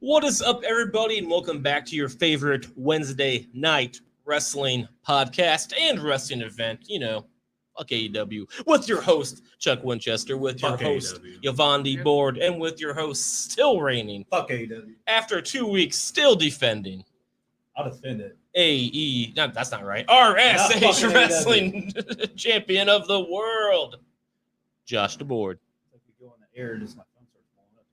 What is up, everybody, and welcome back to your favorite Wednesday night wrestling podcast and wrestling event, fuck AEW, with your host, Chuck Winchester, with your host, Yvonne Board, and with your host, still reigning. Fuck AEW. After 2 weeks, still defending. I'll defend it. That's not right. RSH Wrestling Champion of the World, Josh DeBoard. Like we go on the air, just my phone starts blowing up.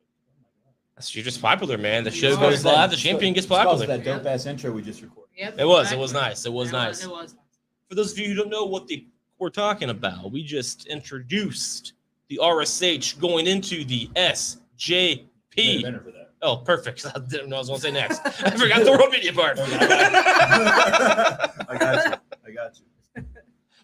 You're just popular, man. The show goes live, the champion gets popular. That dope ass intro we just recorded. Yep, it was nice. It was nice. For those of you who don't know what we're talking about, we just introduced the RSH going into the SJP. Oh, perfect. I didn't know what I was going to say next. I forgot the world media part. I got you.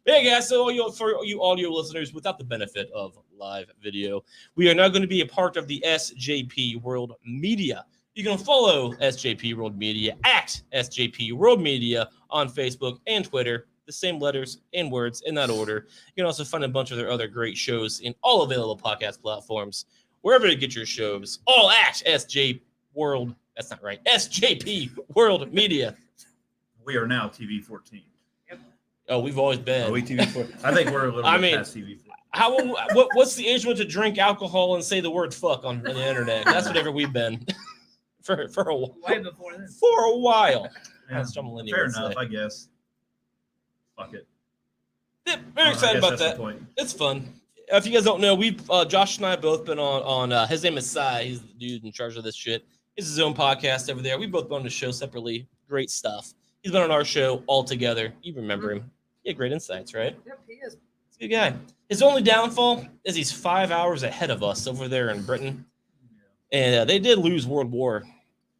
Yeah, guys, so for you audio listeners without the benefit of live video, we are now going to be a part of the SJP World Media. You can follow SJP World Media at SJP World Media on Facebook and Twitter, the same letters and words in that order. You can also find a bunch of their other great shows in all available podcast platforms, wherever you get your shows, all at SJP World Media. We are now TV 14. Oh, we've always been. Are we TV 14? I think we're a little bit past TV 14. What's the age limit to drink alcohol and say the word fuck on the internet? That's whatever we've been for a while. Way before this. For a while. Yeah, fair enough, I guess. Fuck it. Yeah, very excited about that. It's fun. If you guys don't know, Josh and I have both been on his name is Sai. He's the dude in charge of this shit. It's his own podcast over there. We've both been on the show separately. Great stuff. He's been on our show all together. You remember him. He had great insights, right? Yep, he is. He's a good guy. His only downfall is he's 5 hours ahead of us over there in Britain. And they did lose World War.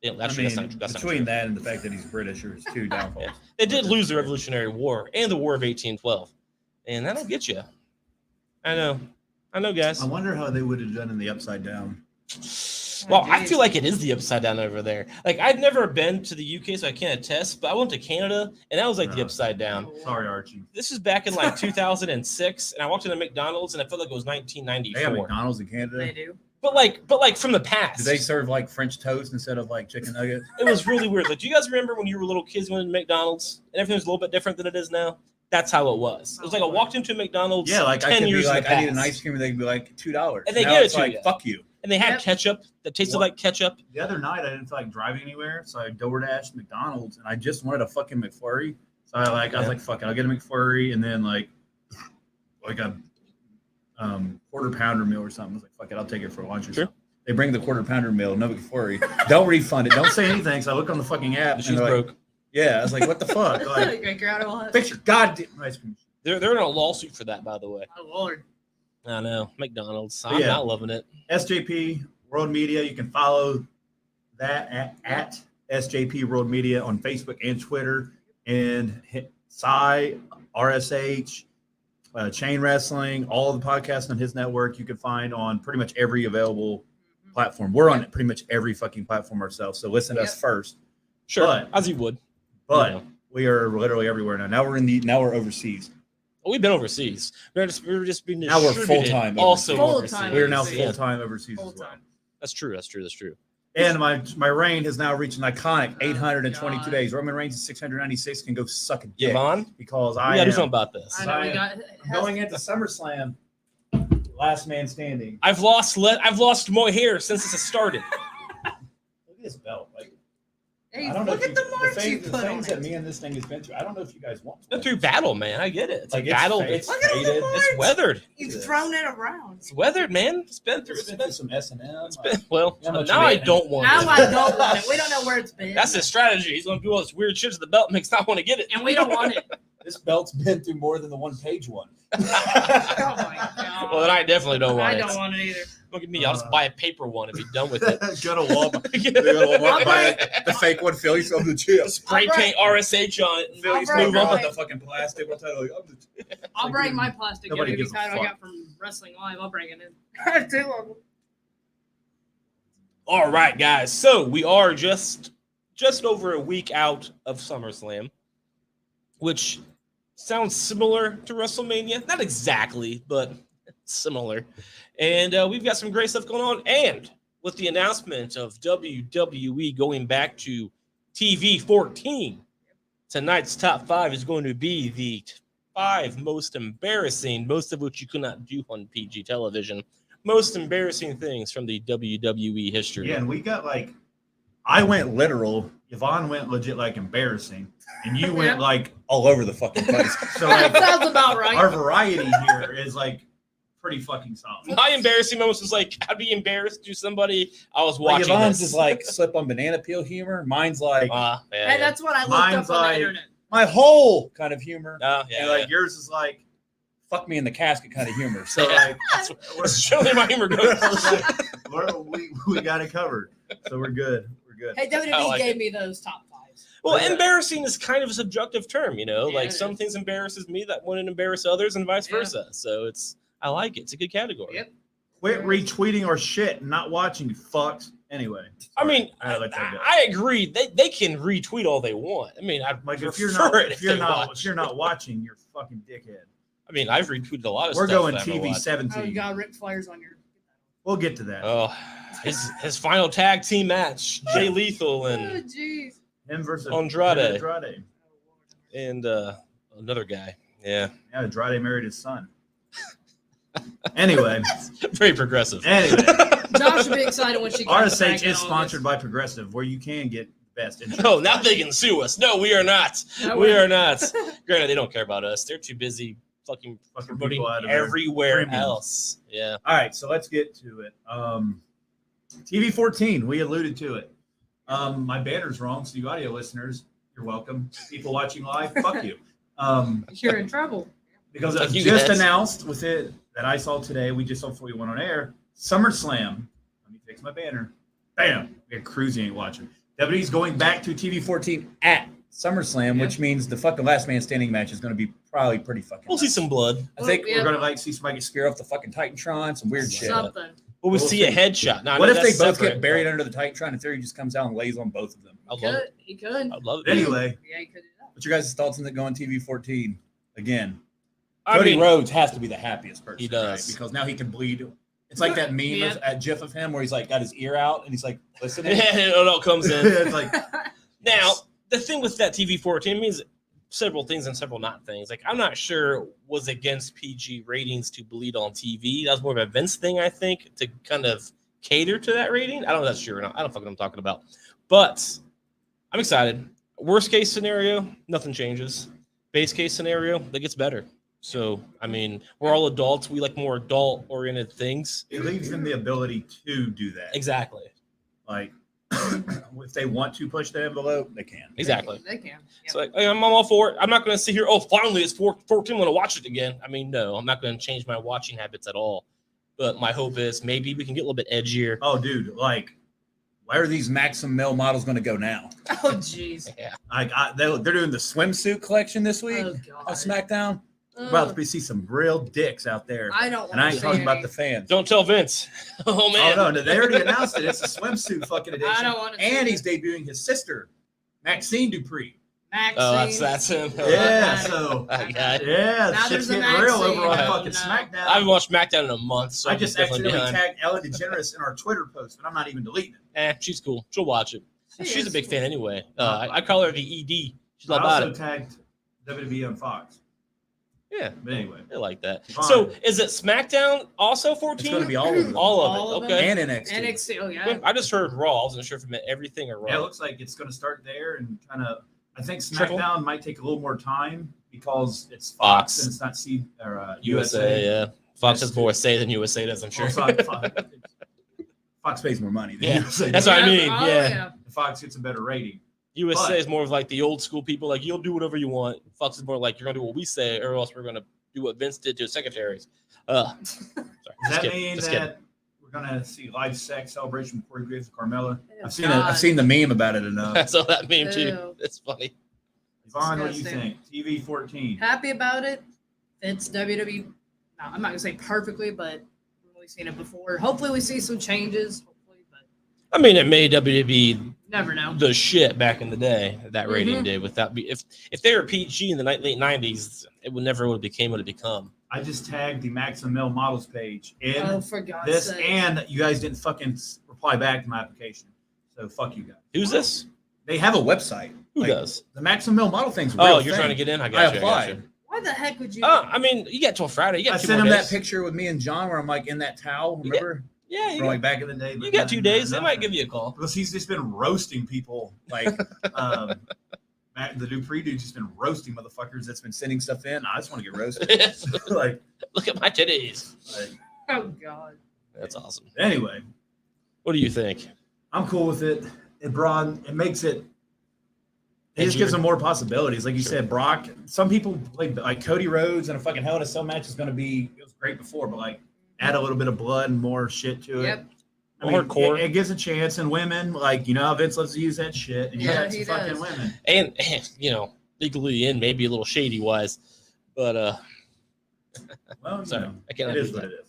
Yeah, that's not between that and the fact that he's British, there's two downfalls. Yeah. They did lose the Revolutionary War and the War of 1812. And that'll get you. I know, guys. I wonder how they would have done in the upside down. Well, I feel like it is the upside down over there. Like, I've never been to the UK, so I can't attest, but I went to Canada, and that was like the upside down. Sorry, Archie. This is back in like 2006, and I walked into McDonald's, and I felt like it was 1994. They have McDonald's in Canada? They do. But like from the past. Do they serve like French toast instead of like chicken nuggets? It was really weird. Like, do you guys remember when you were little kids went to McDonald's, and everything was a little bit different than it is now? That's how it was. It was like I walked into McDonald's. Yeah, like 10 I could years be like, in the I need an past. ice cream, and they'd be like $2. And they now give it it's to like, you. fuck you. And they had ketchup that tasted like ketchup. The other night, I didn't feel like driving anywhere, so I DoorDashed McDonald's, and I just wanted a fucking McFlurry. So I was like, fuck it, I'll get a McFlurry, and then like a quarter pounder meal or something. I was like, fuck it, I'll take it for lunch or something. They bring the quarter pounder meal, no McFlurry. Don't refund it. Don't say anything. So I look on the fucking app. The shoe's broke. Yeah, I was like, what the fuck? Like, fix your goddamn ice cream. They're in a lawsuit for that, by the way. Oh, Lord. I know. McDonald's. I'm not loving it. SJP World Media. You can follow that at SJP World Media on Facebook and Twitter. And Psy, RSH, Chain Wrestling, all of the podcasts on his network you can find on pretty much every available platform. We're on pretty much every fucking platform ourselves. So listen to us first. Sure, as you would. But we are literally everywhere now. Now we're overseas. Well, we've been overseas. We're just being now we're full time. Also, full-time we are now full time overseas as well. That's true. And my reign has now reached an iconic 822 days. Roman Reigns is 696. Can go suck a dick. Yvonne? Because we gotta do something about this. I know going into SummerSlam, last man standing. I've lost more hair since this has started. Look at this belt. Like, hey, I don't know look at the marks you the put on things that it. me and this thing has been through. I don't know if you guys want to. It's been through battle, man. I get it. It's like a battle. It's Look at all the faded. marks. It's weathered. You've thrown it around. It's weathered, man. It's been through some S&M. Now I don't want it. Now I don't want it. We don't know where it's been. That's his strategy. He's going to do all this weird shit to the belt, makes not want to get it. And we don't want it. This belt's been through more than the one-page one. Oh, my God. Well, then I definitely don't want it. I don't want it either. Look at me. I'll just buy a paper one and be done with it. Go to Walmart. Buy the fake one, Philly from the chip. Spray paint RSH on it. Philly's move on with the fucking plastic. I'll bring my plastic Nobody WWE gives a title I fuck. got from Wrestling Live. I'll bring it in. I have 2 of them. All right, guys. So we are just over a week out of SummerSlam, which sounds similar to WrestleMania. Not exactly, but similar. And we've got some great stuff going on. And with the announcement of WWE going back to TV 14. Tonight's top 5 is going to be the 5 most embarrassing, most of which you could not do on PG television, most embarrassing things from the WWE history. Yeah, and we got like, I went literal. Yvonne went legit like embarrassing, and you went like all over the fucking place. So like, That sounds about right. our variety here is like pretty fucking solid. My embarrassing moments was like, I'd be embarrassed to somebody I was Like watching. Yvonne's this. is like slip on banana peel humor. Mine's like Hey, that's what I looked Mine's up on like- the internet. my whole kind of humor. Oh, And like yours is like fuck me in the casket kind of humor. So Yeah. like That's surely my humor goes. we got it covered. So we're good. We're good. Hey, WWE I like gave it. me those top 5s. Well, Yeah. embarrassing is kind of a subjective term, you know. Yeah, like it some is. things embarrasses me that wouldn't embarrass others, and vice Yeah. versa. So I like it. It's a good category. Yep. Quit retweeting our shit and not watching, you fucks. Anyway. I mean, I let that go. I agree. They can retweet all they want. I mean, I'd Like prefer if you're not it if you're they not watch. if you're not watching, you're a fucking dickhead. I mean, I've retweeted a lot of We're stuff. going that I haven't TV watched. 17. Oh, you got Ric Flair's on your. We'll get to that. Oh, his final tag team match: Jay Lethal Oh, and jeez. Him versus Andrade. Andrade. and another guy. Yeah, Yeah, Andrade married his son. Anyway, very progressive. Josh will be excited when she comes back RSH in is sponsored August. by Progressive, where you can get the best insurance. Oh, now they can sue us. No, we are not. No, we we're- are not. Granted, they don't care about us. They're too busy fucking promoting people out of their everywhere premiums. else. Yeah. All right, so let's get to it. TV 14, we alluded to it. My banner's wrong, so you audio listeners, you're welcome. People watching live, fuck you. You're in trouble. Because Like it was you just guys. announced with it that I saw today, we just saw before we went on air, SummerSlam. Let me fix my banner. Bam. We had Cruzy ain't watching. WWE's going back to TV 14 at SummerSlam, Yeah. which means the fucking last man standing match is going to be probably pretty fucking We'll see nuts. some blood. I think Yeah. we're going to like see somebody get scared off the fucking Titantron, some weird shit. Something. We'll We'll see a see. headshot. No, I What know if they that's both separate, get buried but under the Titantron and Theory just comes out and lays on both of them? I'd love it. He could. I'd love it. But anyway, Yeah, he could do that. what's your guys' thoughts on the going TV 14 again? I Cody mean, Rhodes has to be the happiest person. He does. right? Because now he can bleed. It's like that meme Yeah. at GIF of him where he's like got his ear out and he's like listening. it all comes in. It's like Now, the thing with that TV 14 means several things and several not things. Like, I'm not sure was against PG ratings to bleed on TV. That was more of a Vince thing, I think, to kind of cater to that rating. I don't know if that's true or not. I don't fucking know what I'm talking about. But I'm excited. Worst case scenario, nothing changes. Base case scenario, that gets better. So, I mean, we're all adults. We like more adult-oriented things. it leaves them the ability to do that. Exactly. Like if they want to push the envelope, they can. Exactly. They can. Yeah. So like, I'm all for it. I'm not going to sit here, oh, finally it's 14, I'm going to watch it again. I mean, no, I'm not going to change my watching habits at all. But my hope is maybe we can get a little bit edgier. Oh, dude, like where are these Maxim male models going to go now? Oh, jeez. Yeah. Like they're doing the swimsuit collection this week Oh, on God. SmackDown. We're about to see some real dicks out there. I don't want And I to ain't see talking about any. the fans. Don't tell Vince. Oh, man. Oh no, they already announced it. It's a swimsuit fucking edition. I don't want to see And it. he's debuting his sister, Maxine Dupree. Maxine. Oh, that's him. Yeah, Okay. so That guy. yeah, Now shit's there's a getting real Maxine. over on Yeah. fucking No. SmackDown. I haven't watched SmackDown in a month, so I I'm just definitely accidentally behind. tagged Ellen DeGeneres in our Twitter post, but I'm not even deleting it. She's cool. She'll watch it. She's a is. big fan anyway. I call her the ED. She's all I about also it. tagged WWE on Fox. Yeah. But anyway, I like that. Fine. So is it SmackDown also 14? it's going to be all of them. All All of of it. them. Okay. And NXT. NXT. Oh, yeah. I just heard Raw. I wasn't sure if it meant everything or Raw. Yeah, it looks like it's going to start there and kind of. I think Trickle. SmackDown might take a little more time because it's Fox. Fox and it's not USA. USA, yeah. Fox has more say than USA does, I'm sure. Well, Fox pays more money than Yeah, USA. that's what I mean. Oh, Yeah. Fox gets a better rating. USA But- is more of like the old school people, like you'll do whatever you want. Fox is more like you're gonna do what we say, or else we're gonna do what Vince did to his secretaries. Sorry, Does just that kidding, mean just that kidding. we're going to see live sex celebration with Corey Graves and Carmella? Oh, I've seen God. I've seen the meme about it enough. I saw that meme too. Ew. It's funny. Yvonne, what do you Disgusting. think? TV 14. Happy about it. It's WWE. No, I'm not going to say perfectly, but we've seen it before. Hopefully, we see some changes. Hopefully, but I mean, it made WWE never know. the shit back in the day. That rating Mhm. did. Without if they were PG in the late '90s, it would never would have became what it become. I just tagged the Maxim Mill Models page. And Oh, for God's this, sake. and you guys didn't fucking reply back to my application. So fuck you guys. Who's this? They have a website. Who Like, does? The Maximum Mill Model thing's a Oh, real you're thing. trying to get in? I I got you. applied. Why the heck would you? I mean, you got till Friday. You got I 2 sent more him days. that picture with me and John where I'm like in that towel. You get- Remember? Yeah, you From got, like back in the day. you got 2 days. They might give you a call. Because he's just been roasting people. Like, Matt, the Dupree dude's just been roasting motherfuckers that's been sending stuff in. I just want to get roasted. like, Look at my titties. Oh God. That's awesome. Anyway, What do you think? I'm cool with it. It makes it. It just gives them more possibilities. Like you said, Brock. Some people like Cody Rhodes and a fucking Hell in a Cell match is going to be. It was great before, but like add a little bit of blood and more shit to it. Yep. I mean, Hardcore. it gives a chance, and women like how Vince loves to use that shit, and you Yeah, got some he fucking does. women. And legally in maybe a little shady wise, but Well, sorry, know, I can't it is do what that. it is.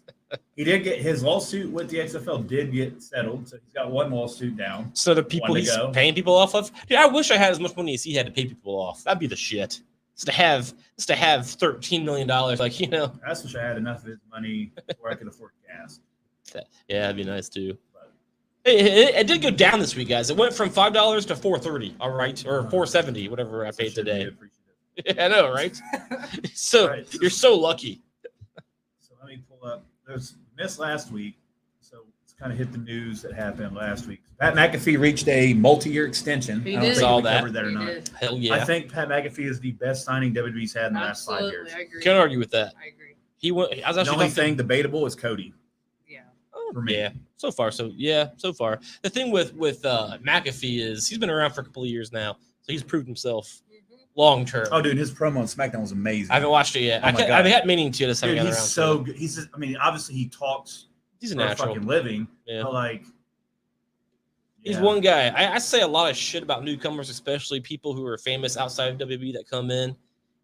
He did get his lawsuit with the XFL did get settled, so he's got one lawsuit down. So the people One to he's go. paying people off of. Dude, I wish I had as much money as he had to pay people off. That'd be the shit. Just to have $13 million, like That's what I had enough of his money where I could afford gas. Yeah, that'd be nice too. It did go down this week, guys. It went from $5 to $4.30. All right, or $4.70, whatever I paid today. I know, right? So Right. you're so lucky. So let me pull up. There's missed last week, so it's kind of hit the news that happened last week. Pat McAfee reached a multi-year extension. He I don't did. think Saw we that. covered that or He not. did. Hell yeah. I think Pat McAfee is the best signing WWE's had in the last 5 Absolutely, years. I agree. Can't argue with that. I agree. He went. I was The actually only talking- thing debatable is Cody. Yeah. For me. Yeah, so far. So far. The thing with McAfee is he's been around for a couple of years now, so he's proved himself long term. Oh, dude, his promo on SmackDown was amazing. I haven't watched it yet. Oh my God. I've had meaning to this. Dude, Dude, he's around so to it. good. He's just, I mean, obviously he talks He's a for a natural. fucking living, Yeah. but like, He's yeah. one guy. I say a lot of shit about newcomers, especially people who are famous outside of WWE that come in.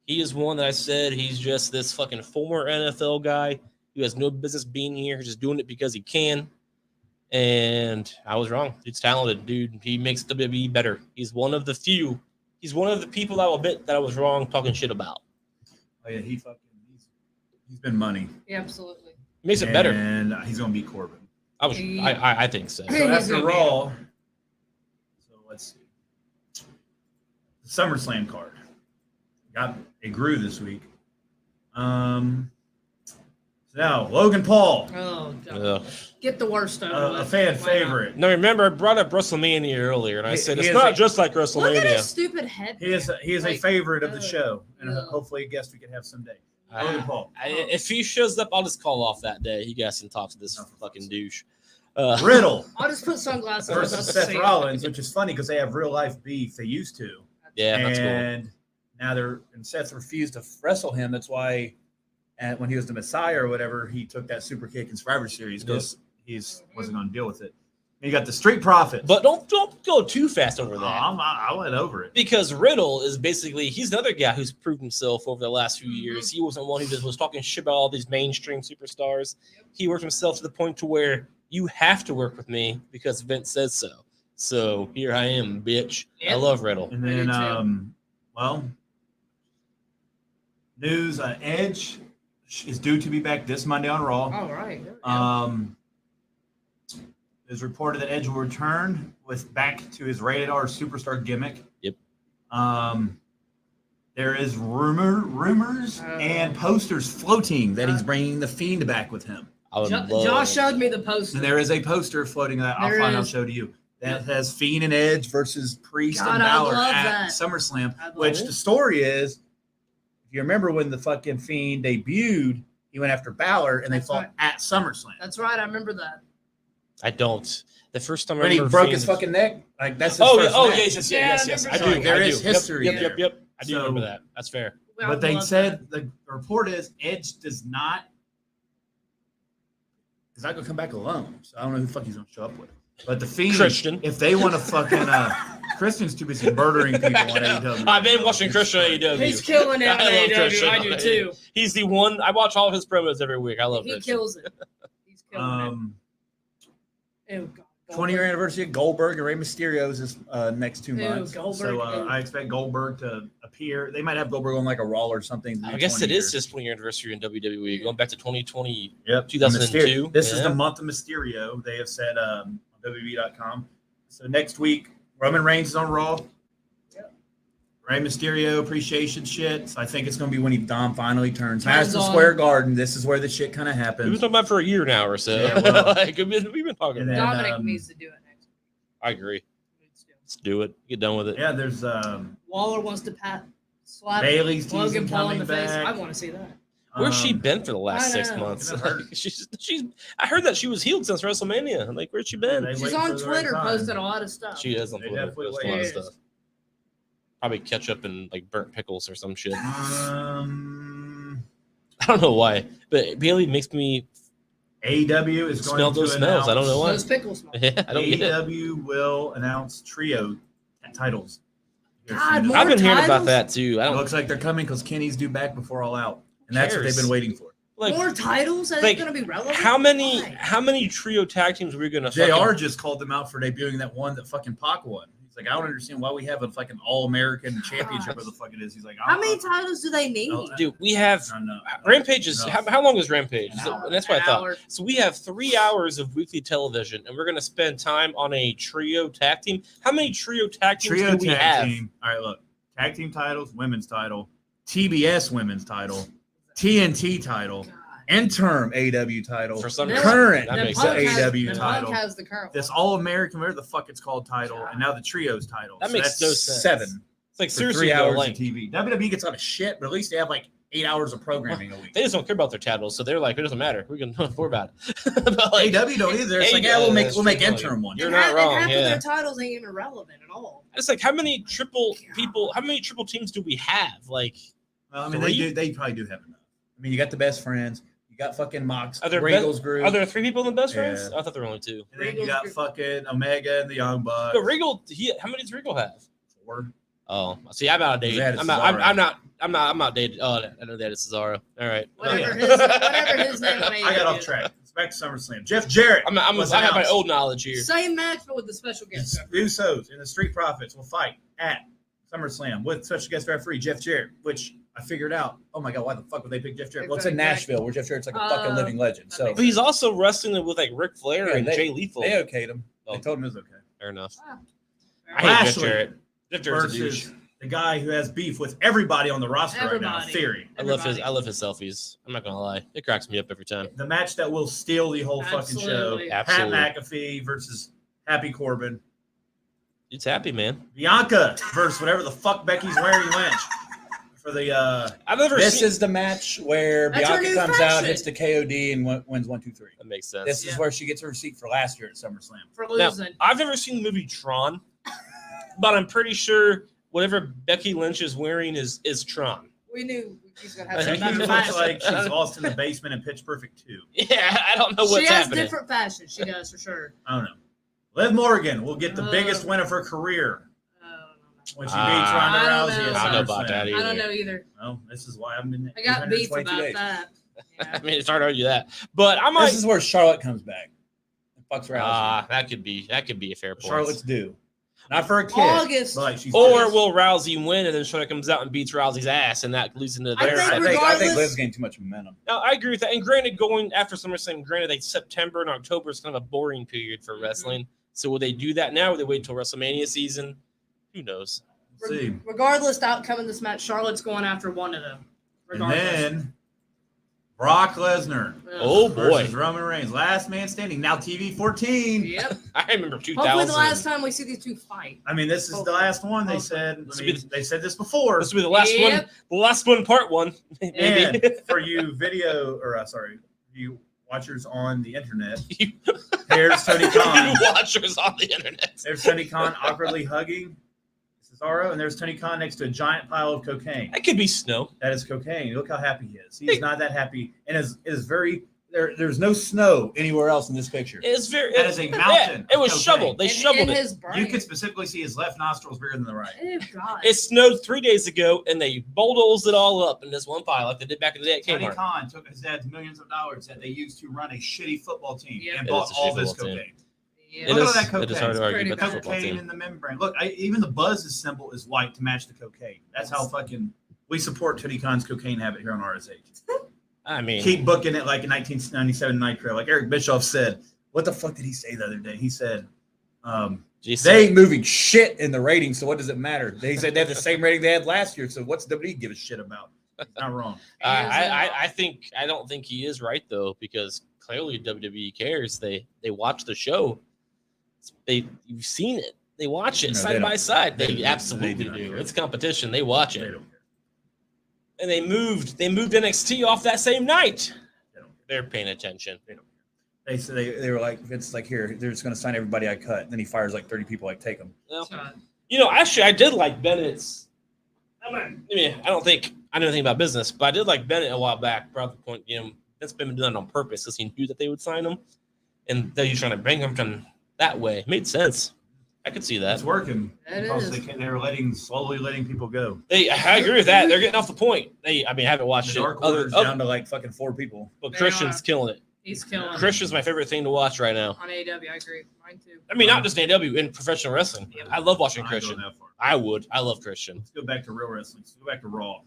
He is one that I said he's just this fucking former NFL guy who has no business being here. He's just doing it because he can. And I was wrong. Dude's talented, dude. He makes WWE better. He's one of the few. He's one of the people I will admit that I was wrong talking shit about. Oh yeah, he's been money. Yeah, absolutely. He makes it better. And he's gonna beat Corbin. I think so. So He's after gonna be- Raw, so let's see. The SummerSlam card. It grew this week. So now Logan Paul, Oh God. Ugh. Get the worst out of it. a fan Why not? favorite. Now remember, I brought up WrestleMania earlier, and I He- said he it's is not a- just like Look at his WrestleMania. stupid head. He is a Like, favorite of the ugh. show, and Ugh. hopefully a guest we can have someday. I- Logan Paul. If he shows up, I'll just call off that day. You guys can talk to this fucking douche. Riddle I'll just put sunglasses on. versus Seth Rollins, which is funny because they have real life beef. They used to. Yeah, that's cool. And now Seth refused to wrestle him. That's why when he was the Messiah or whatever, he took that super kick in Survivor Series because he wasn't going to deal with it. And you got the Street Profits. But don't go too fast over that. I went over it. Because Riddle is basically, he's another guy who's proved himself over the last few years. He wasn't one who just was talking shit about all these mainstream superstars. He worked himself to the point to where you have to work with me because Vince says so. So here I am, bitch. I Yep. love Riddle. And I do then, news, Edge is due to be back this Monday on Raw. All right. It's reported that Edge will return back to his rated R superstar gimmick. Yep. There is rumors and posters floating that he's bringing the Fiend back with him. I would love Josh showed me the poster. And there is a poster floating that There I'll is. show to you that has Fiend and Edge versus Priest God, and I Balor love at that. SummerSlam. I love Which it. the story is, if you remember when the fucking Fiend debuted, he went after Balor and they That's fought right. at SummerSlam. That's right. I remember that. I don't. The first time I When he remember broke Fiend- his fucking neck, like that's his Oh, first yes, match. yes. Yeah, I I do. remember There I is do. history Yep, there. yep, yep. I do So- remember that. That's fair. I But they love said the report is Edge does not. He's not gonna come back alone. So I don't know who the fuck he's gonna show up with. But the Fiend, Christian. if they want to fucking Christian's too busy murdering people on AEW. I've been watching Christian that. AEW. He's killing it on I love Christian. AEW. I do too. He's the one. I watch all of his promos every week. I love He Christian. kills it. He's killing it. Ew, God. 20-year anniversary of Goldberg and Rey Mysterio's is next 2 Ew, months. Goldberg, So ew. I expect Goldberg to appear. They might have Goldberg on like a Raw or something. I guess it is just 20-year anniversary in WWE, going back to 2020. Yep. 2002. This is Yeah. the month of Mysterio. They have said WWE.com. So next week, Roman Reigns is on Raw. Rey Mysterio appreciation shit. So I think it's going to be when Dom finally turns. Madison Square Garden. This is where the shit kind of happens. We've been talking about for a year now or so. Yeah, well, like, we've been talking and about then, Dominic needs to do it next week. I agree. Let's do it. Get done with it. Yeah, there's Waller wants to slap Bailey's Logan teasing Paul in the coming face. I back. want to see that. Where's she been for the last 6 I know. months? Been hurt. she's. I heard that she was healed since WrestleMania. Like, where's she been? They She's waiting on for the right Twitter time. posting a lot of stuff. She is on They Twitter. definitely Posting a lot of is. stuff. Probably ketchup and like burnt pickles or some shit. I don't know why, but Bailey makes me AEW is going smell to those smells. I don't know why. Those pickles. Yeah, I don't get it. AEW will announce trio titles. God, It more I've been hearing about titles? that too. I don't looks like they're coming because Kenny's due back before All Out, and that's what they've cares? been waiting for. like More titles? Are like, they going to be relevant? how many Why? trio tag teams are we gonna? JR just called them out for debuting that one that fucking Pac won. He's like, I don't understand why we have a fucking All-American championship, or the fuck it is. He's like, How many titles do they need? Oh, Dude, we have No. Rampage is No. how long is Rampage? An So, hour. and that's what I thought. Hour. So we have 3 hours of weekly television, and we're gonna spend time on a trio tag team. How many trio tag teams Trio do we tag have? team. All right, look. Tag team titles, women's title, TBS women's title, TNT title, God. interim AW title, For some Then- reason, current that Then makes Punk sense. has- AW then title. Punk has the current this one. All-American, whatever the fuck it's called title, and now the trios title. That So makes that's no sense. 7 It's like for seriously, 3 though, hours like of TV. WWE gets out of shit, but at least they have like 8 hours of programming a week. they just don't care about their titles, so they're like, it doesn't matter. We can worry about it. But like, AW don't either. It's like, yeah, AEW we'll make is interim one. You're And not half- wrong, and half yeah. of their titles ain't even relevant at all. it's like how many triple people? How many triple teams do we have? Like, Well, I mean, 3? they probably do have enough. I mean, you got the best friends, you got fucking Mox, Are there Regal's group, are there 3 people in the best Yeah. friends? I thought there were only 2. and then you Regal's got group. fucking Omega and the Young Bucks. But Regal, how many does Regal have? 4. Oh, see, I'm outdated. They added I'm not dated. Oh, I know that it's Cesaro. All right. Whatever yeah. whatever his name on I got AEW. off track. It's back to SummerSlam. Jeff Jarrett. I was have my announced. old knowledge here. Same match, but with the special guest. Usos and the Street Profits will fight at SummerSlam with special guest referee Jeff Jarrett, which I figured out. Oh my god, why the fuck would they pick Jeff Jarrett? Well, it's in Exactly. Nashville, where Jeff Jarrett's like a fucking living legend. that So makes But he's also wrestling with like Ric Flair Yeah, and they- Jay Lethal. they okayed him. Oh. They told him it was okay. Fair enough. Ah. I hate Jeff Lashley Jarrett. Jeff Jarrett's a douche. Versus the guy who has beef with everybody on the roster right now. Everybody. Theory. I love his selfies. I'm not gonna lie. It cracks me up every time. The match that will steal the whole fucking Absolutely. show. Absolutely. Pat McAfee versus Happy Corbin. It's happy, man. Bianca versus whatever the fuck Becky's wearing Lynch. For the I've never this seen is the match where That's her Bianca new comes fashion. out, hits the KOD, and wins 1, 2, 3. that makes sense. This is Yeah. where she gets her receipt for last year at SummerSlam. For Now, losing. I've never seen the movie Tron, but I'm pretty sure whatever Becky Lynch is wearing is Tron. We knew he's going to I have Becky some think better looks fashion. like she's lost in the basement in Pitch Perfect 2. Yeah, I don't know what's She has happening. different fashion. She does, for sure. I don't know. Liv Morgan will get the biggest Uh, win of her career when she beats I Ronda don't Rousey know. at I don't know about SummerSlam. that I either. don't know either. Well, this is why I'm in. I got beef 822 about days. that. I Yeah. mean, it's hard to argue that, but I might. This is where Charlotte comes back and fucks Rousey. That could be a fair point. Charlotte's due, not for a kid, August. but like she's Or due. will Rousey win and then Charlotte comes out and beats Rousey's ass and that leads into I their. think I think regardless- Liv's gained too much momentum. Now, I agree with that. And granted, going after SummerSlam, granted, like September and October is kind of a boring period for Mhm. wrestling. So will they do that now? Will they wait until WrestleMania season? Who knows? Let's see. Regardless the outcome of this match, Charlotte's going after one of them. And Regardless. then Brock Lesnar Ugh. Oh boy, versus Roman Reigns, last man standing. Now TV 14. Yep. I remember 2000. Hopefully the last time we see these two fight. I mean, this is the last one. They said. This I will be mean, they said this before. This will be the last one. Yep. The last one, part one. Maybe. And for you you watchers on the internet, here's Tony Khan. watchers on the internet. There's Tony Khan awkwardly hugging Cesaro, and there's Tony Khan next to a giant pile of cocaine. That could be snow. That is cocaine. Look how happy he is. He's not that happy, and it is very. There's no snow anywhere else in this picture. It's very. That is a mountain Yeah, it of was cocaine. shoveled. They In shoveled it. his brain. You could specifically see his left nostrils bigger than the right. Oh, God. It snowed 3 days ago, and they bulldozed it all up in this one pile, like they did back in the day at Tony Kmart. Khan took his dad's millions of dollars that they used to run a shitty football team Yeah. and It bought is a all shitty this football team. cocaine. Yeah. It Look is, at that it is hard to cocaine. argue Pretty about the football Cocaine team. in the membrane. Look, even the Buzz's symbol is white to match the cocaine. That's how fucking we support Tony Khan's cocaine habit here on RSH. I mean, Keep booking it like in 1997 Nitro. Like Eric Bischoff said, what the fuck did he say the other day? He said, They ain't moving shit in the ratings, so what does it matter? They said they have the same rating they had last year, so what's WWE give a shit about? not wrong. I don't think he is right though, because clearly WWE cares. They watch the show. You've seen it. They watch it No, side they by don't. side. They They do. absolutely They do not do. care. It's competition. They watch They it. don't care. And they moved NXT off that same night. They don't care. They're paying attention. They don't care. They said they were like, Vince is like, here, they're just gonna sign everybody I cut. And then he fires like 30 people, like, take them. Well, Shot. actually, I did like Bennett's. I don't think I know anything about business, but I did like Bennett a while back. Brought the point, that's been done on purpose because he knew that they would sign him, and they're trying to bring him from that way. It made sense. I could see that. It's working. It Because is. they're slowly letting people go. I agree with that. They're getting off the point. I haven't watched The it. Dark Order's Down to like fucking 4 people. But They Christian's are. killing it. He's killing it. Christian's my favorite thing to watch right now. On AEW. I agree. Mine too. Not just AW in professional wrestling. Yeah. I love watching I'm not Christian. going that far. I would. I love Christian. Let's go back to real wrestling. Let's go back to Raw.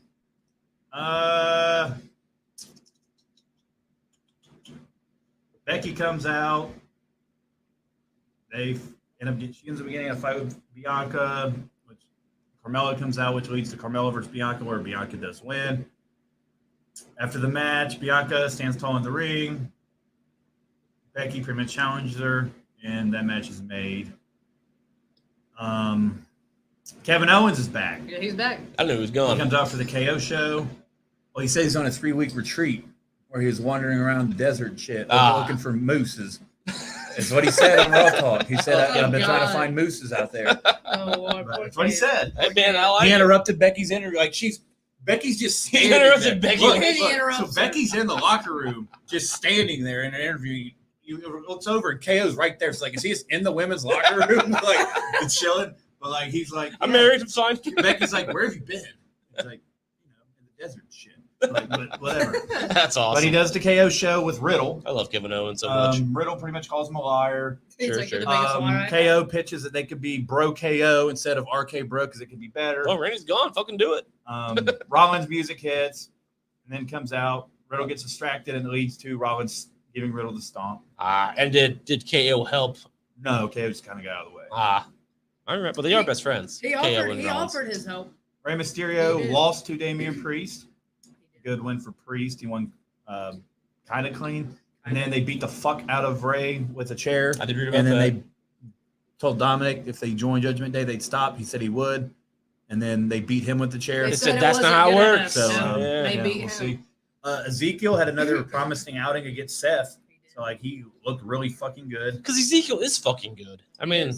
Becky comes out. They she ends up getting a fight with Bianca, which Carmella comes out, which leads to Carmella versus Bianca, where Bianca does win. After the match, Bianca stands tall in the ring. Becky pretty much challenges her, and that match is made. Kevin Owens is back. Yeah, he's back. I knew he was He gone. comes out for the KO show. Well, he said he's on a 3-week retreat where he was wandering around the desert and shit, looking for mooses. That's what he said on Raw Talk. He said, Oh, I've been trying to God. find mooses out there. Oh, Lord, poor That's what he kid. said. Hey, man, I like He it. interrupted Becky's interview. Like, Becky's just He standing interrupted there. Becky. Look, And he look, interrupts so her. Becky's in the locker room, just standing there in an interview. You looks over and KO's right there. It's like, is he just in the women's locker room, like chilling? But like, he's like, I'm yeah. married. I'm fine. Becky's like, where have you been? He's like, in the desert and shit. Like, but whatever. That's awesome. But he does the KO show with Riddle. I love Kevin Owens so much. Riddle pretty much calls him a liar. He's Sure, like, sure. "You're the biggest liar I KO pitches that they could be Bro KO instead of RK Bro because it could be better. Oh, Randy's gone. Fucking do it. Rollins' music hits and then comes out. Riddle gets distracted and it leads to Rollins giving Riddle the stomp. And did KO help? No, KO just kind of got out of the way. I remember. But they are best friends. He KO offered, and he Rollins. offered his help. Rey He Mysterio did. lost to Damian Priest. Good win for Priest. He won kind of clean. And then they beat the fuck out of Rey with a chair. I did read about And then that. they told Dominic if they joined Judgment Day, they'd stop. He said he would. And then they beat him with the chair. They They said it that's not wasn't how it good works. enough, So, so yeah, they beat we'll him. see. Ezekiel had another promising outing against Seth. So, like, he looked really fucking good. Because Ezekiel is fucking good. I mean,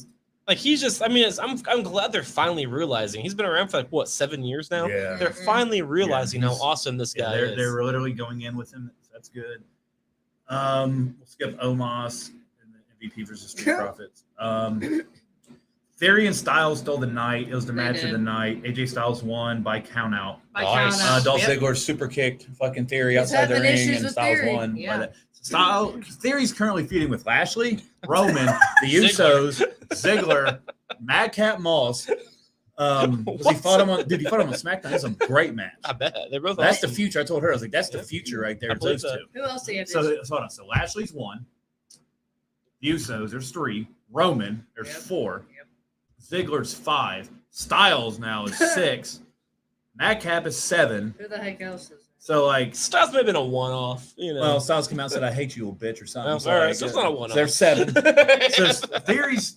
like he's just. I mean, I'm glad they're finally realizing he's been around for like what 7 years now. Yeah. They're finally realizing how he's- awesome this guy is. They're literally going in with him. So that's good. We'll skip Omos and the MVP versus Street Profits. Theory and Styles stole the night. It was the They match of did. the night. AJ Styles won by count out. By Nice. count out. Dolph Yep. Ziggler super kicked fucking Theory He's outside the having ring, issues and with Styles Theory. won. Yeah. Theory's currently feuding with Lashley, Roman, the Ziggler. Usos, Ziggler, Madcap Moss. He What? fought him on SmackDown. That's a great match. I bet they're both. That's the awesome. future. I told her, I was like, that's the Yeah. future right there. I It's believe those that. two. Who else do you have? So hold on. So Lashley's one. The Usos, there's 3. Roman, there's Yep. 4. Yep. Ziggler's 5. Styles now is 6. Madcap is 7. Who the heck else is there? So like, Styles may have been a one-off. You know. well, Styles came out and said, "I hate you, little bitch," or something. all right, so it's not a one-off. They're 7. So Theory's.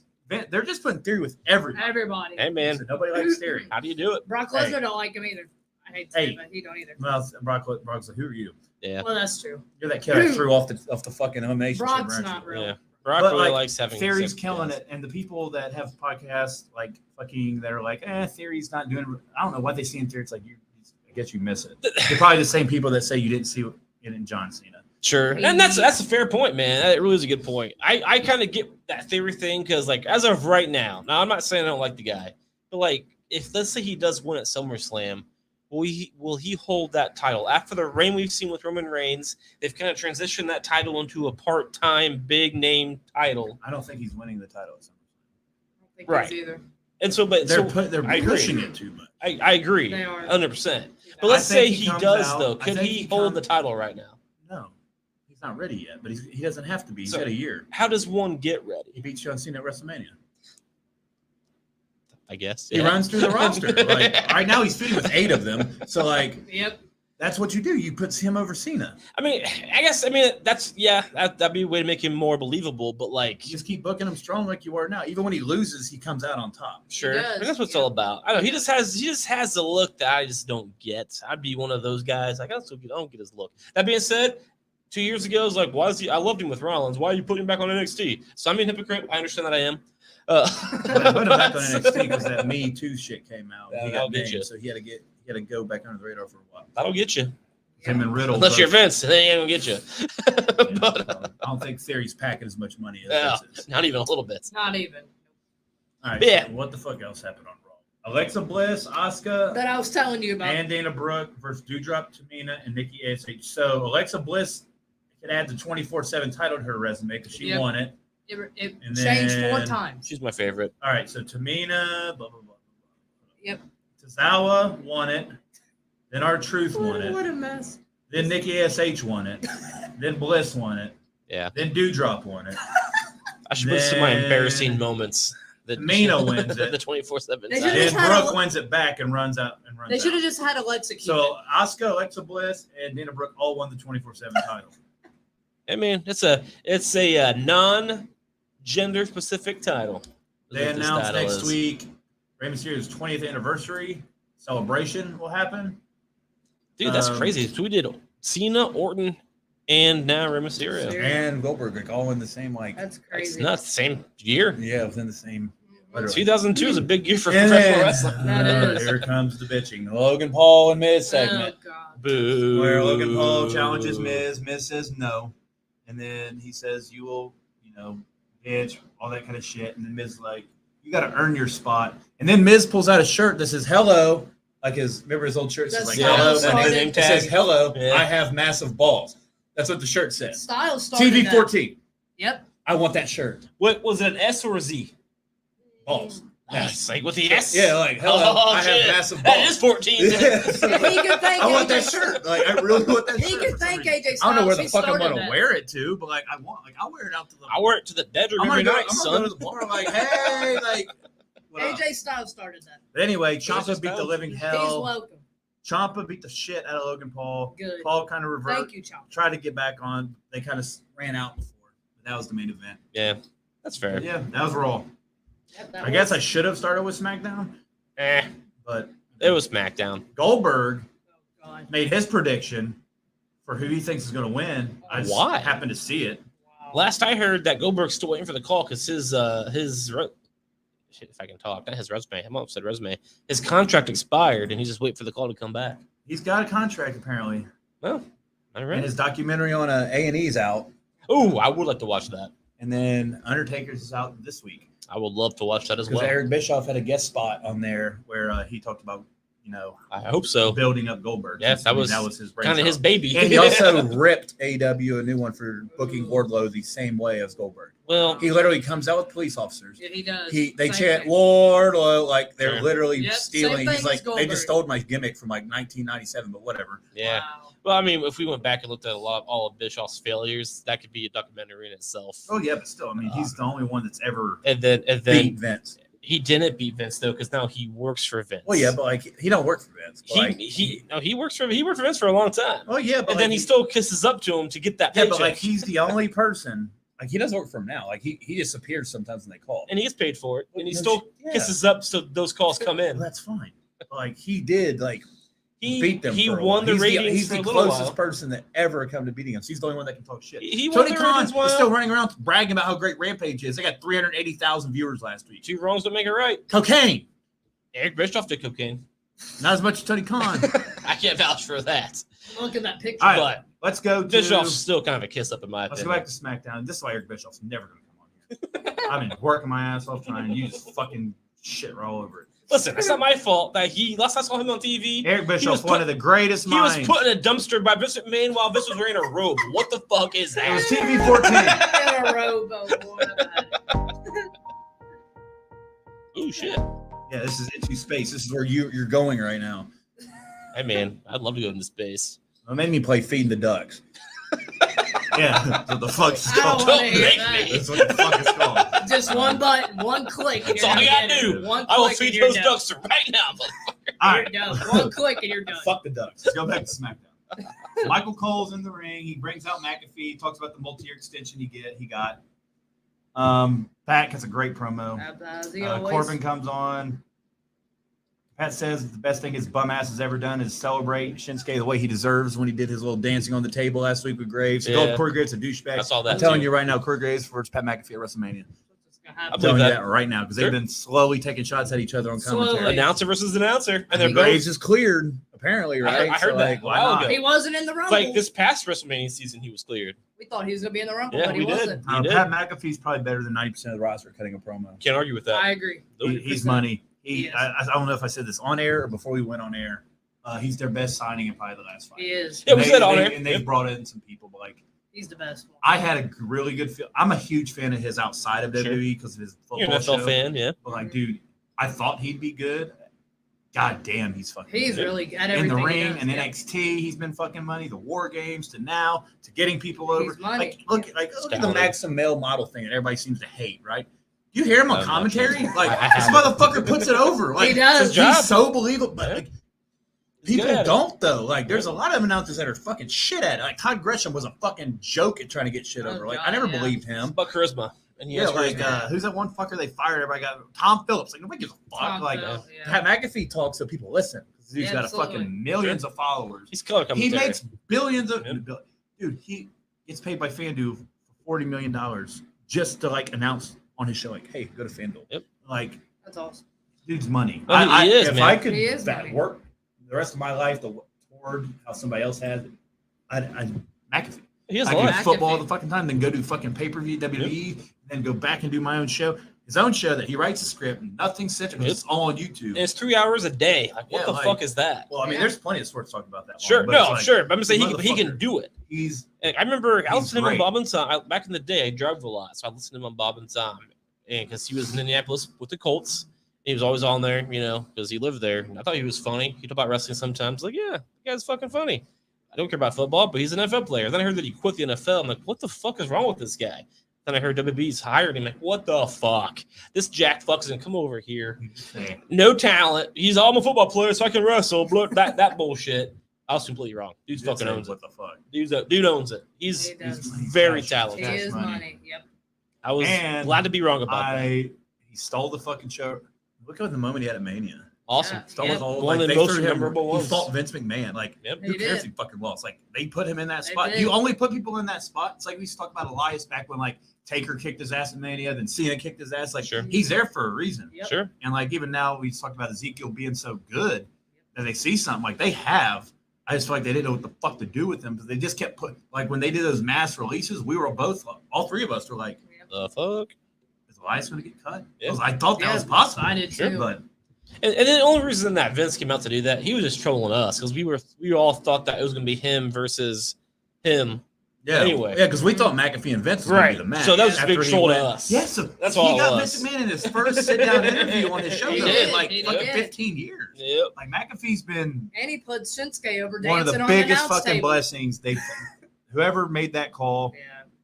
They're just putting Theory with everybody. Everybody. Hey man, So nobody likes Theory. how do you do it? Brock Hey. Lesnar don't like him either. I hate to say Hey. it, but he don't either. Well, Brock's like, "Who are you? Yeah, Well, that's true. You're that kid I threw off the fucking elimination chamber, Brock's aren't not you?" real. yeah. Brock But, really like, likes having Theory's sex killing guys. it, and the people that have podcasts like fucking, they're like, Theory's not doing. I don't know what they see in Theory. It's like I guess you miss it. They're probably the same people that say you didn't see it in John Cena. Sure, and that's a fair point, man. That really is a good point. I kind of get that Theory thing because, like, as of right now, I'm not saying I don't like the guy, but like, if let's say he does win at SummerSlam, will he hold that title after the reign we've seen with Roman Reigns? They've kind of transitioned that title into a part-time, big-name title, I don't think he's winning the title. I don't think Right. he's either. and so, but They're so they're I agree. pushing it too much. I agree, They are. 100%. But I let's think say he he comes does, out- though. I Could think he he hold comes- the title right now? No, he's not ready yet. But he doesn't have to be. He's So- got a year. How does one get He ready? beat John Cena at WrestleMania. I guess. He Yeah. runs through the roster. Like right now, he's feuding with 8 of them. So like, Yep. that's what you do. You put him over Cena. I mean, that'd be a way to make him more believable. But like, You just keep booking him strong like you are now. Even when he loses, he comes out on top. sure, does, I mean, that's what it's yeah. all about. I don't know. He just has the look that I just don't get. I'd be one of those guys. Like I don't get his look. That being said, 2 years ago, I was like, why is he? I loved him with Rollins. Why are you putting him back on NXT? So I'm a hypocrite. I understand that I am. But I put him back on NXT because that Me Too shit came out. He That'll got get named, you. so he had to go back under the radar for a while. That'll get you. Him and Riddle. Unless you're both- Vince, they ain't gonna get you. But I don't think Theory's packing as much money as yeah, this is. not even a little bit. Not even. All right. Yeah. So what the fuck else happened on Raw? Alexa Bliss, Asuka, That I was telling you about. and Dana Brooke versus Doudrop, Tamina, and Nikki ASH. So Alexa Bliss could add the 24/7 title to her resume because she Yep. won it. It And changed 4 then- times. She's my favorite. All right, so Tamina, blah, blah, blah. Yep. Tozawa won it. Then R-Truth won it. What a mess. Then Nikki ASH won it. Then Bliss won it. Yeah, Then Doudrop won it. I should put some of my Then- embarrassing moments. That Mina wins it. the 24/7. They title. should've Then just had Brooke a- wins it back and runs out. They should have out. just had Alexa keep So Asuka, Alexa Bliss, and Dana Brooke all won the 24/7 title. I mean, it's a non-gender specific title. They Is what this announced title next is. week Rey Mysterio's 20th anniversary celebration will happen. Dude, that's Um, crazy. So we did Cena, Orton, and now Rey Mysterio. Mysterio. And Goldberg, like all in the same like. That's It's crazy. not the same year. Yeah, within the same. Literally. 2002 is a big year for And professional then, wrestling. That is. here comes the bitching. Logan Paul and Miz segment. Oh, God. Boo. Where Logan Paul challenges Miz. Miz says no. And then he says, you will, bitch, all that kind of shit. And then Miz is like, you got to earn your spot. And then Miz pulls out a shirt that says hello. Like remember his old shirt says That's like how hello. it started. And then it says hello. Yeah. I have massive balls. That's what the shirt says. Styles started TV that. 14. Yep. I want that shirt. What was it, an S or a Z? Balls. Yes, like with the S. Yeah, like hello. Oh, I shit. have massive balls. That is 14. Yeah. He could thank I want that AJ. shirt. Like I really want that He shirt. could for some thank reason. AJ Styles. I don't know where the He fuck I'm started gonna that. wear it to, but like I'll wear it out to the. I wear it to the bedroom I'm every gonna, go, night, I'm son. gonna go to the bar. Like hey, like. what up? AJ Styles started that. But anyway, just Ciampa beat the Styles. living He's hell. welcome. Ciampa beat the shit out of Logan Paul. Good. Paul kind of reversed. Thank you, Chomp. Tried to get back on. They kind of ran out before. But that was the main event. Yeah, that's fair. Yeah, that was Raw. Yep, that I guess I was- should have started with SmackDown, but It was SmackDown. Goldberg Oh, God. made his prediction for who he thinks is going to win. I just Why? happened to see it. Wow. Last I heard that Goldberg's still waiting for the call because shit, if I can talk, not his resume. I'm almost said resume. His contract expired, and he's just waiting for the call to come back. He's got a contract apparently, Well, all And right. his documentary on A&E's out, Oh, I would like to watch that. and then Undertaker's is out this week I would love to watch that as because well. Eric Bischoff had a guest spot on there. where he talked about I hope so. building up Goldberg. Yes, that was his Kind of his brainchild. baby. And he also ripped AW a new one for booking Wardlow the same way as Goldberg. well, He literally comes out with police officers. Yeah, he does. They Same chant thing. Wardlow like they're Sure. literally Yep, stealing. same thing He's like as they Goldberg. just stole my gimmick from like 1997, but whatever. yeah. Wow. Well, I mean, if we went back and looked at all of Bischoff's failures, that could be a documentary in itself. Oh yeah, but still, I mean, he's the only one that's ever. And then Beat Vince. he didn't beat Vince though, because now he works for Vince. Well, yeah, but like he don't work for Vince. But, He worked for Vince for a long time, Oh yeah, but and then he still kisses up to him to get that Yeah, paycheck. but like he's the only person. like he doesn't work for him now. Like he disappears sometimes when they call. and he gets paid for it, and he No still yeah. kisses up so those calls come Well, in. that's fine. But, like He did like He beat them. he for a won while. the He's ratings He's for the a little closest while. person that ever come to beating him. So he's the only one that can talk shit. He won Tony the Khan ratings is well. still running around bragging about how great Rampage is. They got 380,000 viewers last week. Two wrongs don't make it right. Cocaine, Eric Bischoff did cocaine. not as much as Tony Khan. I can't vouch for that. Look at that picture. All right, But let's go to. Bischoff's still kind of a kiss up in my Let's opinion. go back to SmackDown. This is why Eric Bischoff's never going to come on here. I've been working my ass off trying. You just fucking shit all over it. Listen, it's not my fault that last I saw him on TV, Eric Bischoff's was one of the greatest he was minds. put in a dumpster by Vince McMahon while Vince was wearing a robe. What the fuck is It was that? TV 14. In a row, boy. Ooh, shit. Yeah, this is Into Space. This is where you're going right now. Hey, man, I'd love to go into space. It made me play Feeding the Ducks. Yeah, that's what the fuck it's I don't called. want to hear make that. me. That's what the fuck it's called. Just one button, one click. And That's you're all I gonna gotta get do. it. One I will click feed and you're those done. ducks right now. All You're right. done. One click and you're done. Fuck the Ducks. Let's go back to SmackDown. Michael Cole's in the ring. He brings out McAfee. Talks about the multi-year extension he got. Pat has a great promo. As he always- Corbin comes on. Pat says the best thing his bum ass has ever done is celebrate Shinsuke the way he deserves when he did his little dancing on the table last week with Graves. Yeah. Corey Graves a douchebag. I saw that. I'm telling too. you right now, Corey Graves versus Pat McAfee at WrestleMania. It's gonna I happen. I'm believe telling you that. that right now because Sure. they've been slowly taking shots at each other on commentary. Slowly. Announcer versus announcer, and they're both Graves is cleared apparently, right? I heard that a why while not? ago. He wasn't in the Rumble. like this past WrestleMania season. He was cleared. We thought he was gonna be in the Rumble, Yeah, but he we did. wasn't. He did. Pat McAfee's probably better than 90% of the roster at cutting a promo. Can't argue with that. I agree. He's money. He is. I don't know if I said this on air or before we went on air. He's their best signing in probably the last 5 He years. is. Yeah, we And said on air. And they've Yep. brought in some people, but like He's the best one. I had a really good feel. I'm a huge fan of his outside of Sure. WWE because of his You're football an NFL show. fan, yeah. But like, dude, I thought he'd be good. God damn, he's fucking He's good. really good at In everything. the he ring does. and Yeah. NXT, he's been fucking money. The War Games to now to getting people over. He's money. Like look at the talented. Maxim male model thing that everybody seems to hate, right? You hear him on I'm not commentary? sure. Like I this haven't. motherfucker puts it over. Like He does. It's his job. he's so believable. But Yeah. like He's people good at it. don't though. Like there's a lot of announcers that are fucking shit at it. Like Todd Gresham was a fucking joke at trying to get shit Oh, over. Like God, I never yeah. believed It's him. about charisma. And he Yeah, has like charisma. who's that one fucker they fired? Everybody got Tom Phillips. Like nobody gives a fuck. Tom like Phil, yeah. Pat McAfee talks so people listen. This dude's Yeah, got a absolutely. fucking millions of followers. He's color He commentary. makes billions of Yep. dude. He gets paid by FanDuel for $40 million just to like announce on his show, like, "Hey, go to FanDuel." Yep. Like, That's awesome. dude's money. Oh, he is, if man. I could He is money. work the rest of my life toward how somebody else has it, I'd McAfee. He has I a do lot. McAfee. football all the fucking time, then go do fucking pay-per-view WWE, then go back and do my own show. His own show that he writes a script, nothing central. Yep. It's all on YouTube. And it's 3 hours a day. Like, what Yeah, the like- fuck is that? Well, I mean, Yeah. there's plenty of sports to talk about that. long, Sure, but no, it's like, sure. But I'm saying he motherfucker. can do it. He's And I remember I He's listened to him on great. Bob and Tom. Back in the day, I drove a lot, so I listened to him on Bob and Tom, and because he was in Indianapolis with the Colts, he was always on there, you know, because he lived there. And I thought he was funny. He talked about wrestling sometimes. Like, yeah, the guy's fucking funny. I don't care about football, but he's an NFL player. Then I heard that he quit the NFL. I'm like, what the fuck is wrong with this guy? Then I heard WB's hired him. Like, what the fuck? This jack fuck's gonna come over here. No talent. He's all I'm a football player, so I can wrestle. That bullshit. I was completely wrong. Dude's fucking owns it. What the fuck? Dude owns it. He's He does. very cash. talented. He Cash is money. money. Yep. I was And glad to be wrong about that. He stole the fucking show. Look at the moment he had at Mania. Awesome. Yeah. Stole his whole One of the they most threw him- memorable He ones. fought Vince McMahon. Like, Yep. who He cares if did. he fucking lost? Like, they put him in that They spot. did. You only put people in that spot. It's like we used to talk about Elias back when like Taker kicked his ass in Mania, then Cena kicked his ass. Like, Sure. he's there for a reason. Yep. Sure. And like even now we talked about Ezekiel being so good that they see something like they have. I just feel like they didn't know what the fuck to do with him because they just kept putting like when they did those mass releases, we were both all three of us were like, Yep. The fuck. is Elias going to get cut? Yeah. 'Cause I thought that Yeah, was possible. I did Sure, too. But And then the only reason that Vince came out to do that, he was just trolling us because we all thought that it was gonna be him versus him. yeah, Anyway. yeah, because we thought McAfee and Vince was going to be the match. So that was a after big he troll to went- us. Yes, so That's he all it got was. Vince McMahon in his first sit down interview on his show He though, did, in like he fucking did. 15 years. Yep. Like McAfee's been And he put Shinsuke over one of dancing the on the biggest announce fucking table. blessings. They whoever made that call, Yeah.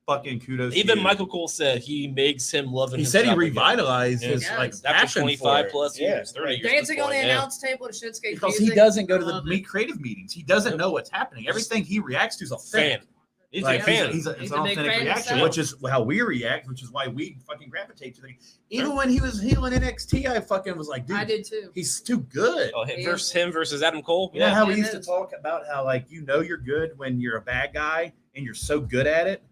fucking kudos. to Even you. Michael Cole said he makes him love. He said he revitalized his Yes. like after passion 25 for it. plus Yeah. years, 30 years. at Dancing this on the point, yeah. announce table to Shinsuke Because music. he doesn't go to I the love meet it. creative meetings. He doesn't know what's happening. Everything he reacts to is authentic. Fan. He's Like, a fan. He's He's an a big authentic fan reaction, himself. which is how we react, which is why we fucking gravitate to the. Even when he was healing NXT, I fucking was like, dude, I did too. he's too good. Oh, him versus Adam Cole. You know Yeah. how we it used to is. talk about how like you're good when you're a bad guy and you're so good at it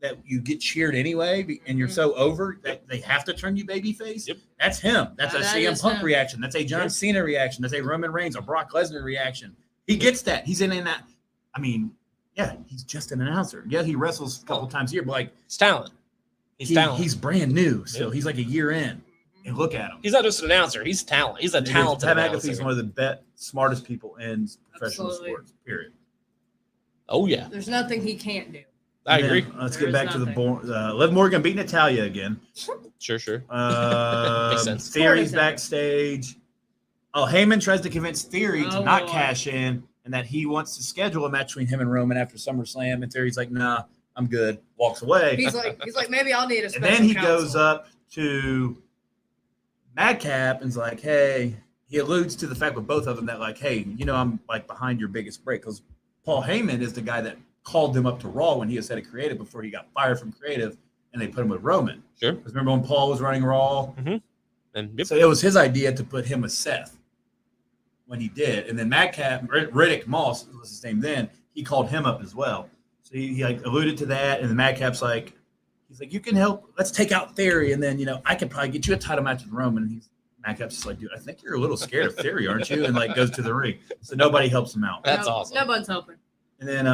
that you get cheered anyway and you're so over that they have to turn you babyface. Yep. That's him. That's a That CM is Punk him. reaction. That's a John Yep. Cena reaction. That's a Roman Reigns or Brock Lesnar reaction. He gets that. He's in that. I mean, yeah, he's just an announcer. Yeah, he wrestles a couple times a year, but like It's talent. He's talent. he's brand new. So Yep. he's like a year in. And look at him. He's not just an announcer. He's talent. He's a talented Pat announcer. McAfee's one of the smartest people in professional Absolutely. sports, period. Oh yeah, There's nothing he can't do. I And agree. then, let's There get is back to the nothing. Liv Morgan beating Natalia again. Sure. Makes sense. Theory's Smart as backstage. Oh, Heyman tries to convince Theory to Oh, not Lord. cash in and that he wants to schedule a match between him and Roman after SummerSlam. And Theory's like, nah, I'm good. Walks away. He's like, maybe I'll need a And special then he counsel. goes up to Madcap and's like, hey, he alludes to the fact with both of them that like, hey, I'm like behind your biggest break because Paul Heyman is the guy that called them up to Raw when he was head of creative before he got fired from creative and they put him with Roman. Sure. Because remember when Paul was running Raw? Mm-hmm. And yep. So it was his idea to put him with Seth when he did. And then Madcap, Riddick Moss was his name then, he called him up as well. So he like alluded to that. And then Madcap's like, he's like, you can help. Let's take out Theory. And then, I could probably get you a title match with Roman. And Madcap's just like, dude, I think you're a little scared of Theory, aren't you? And like goes to the ring. So nobody helps him out. That's awesome. No one's helping. And then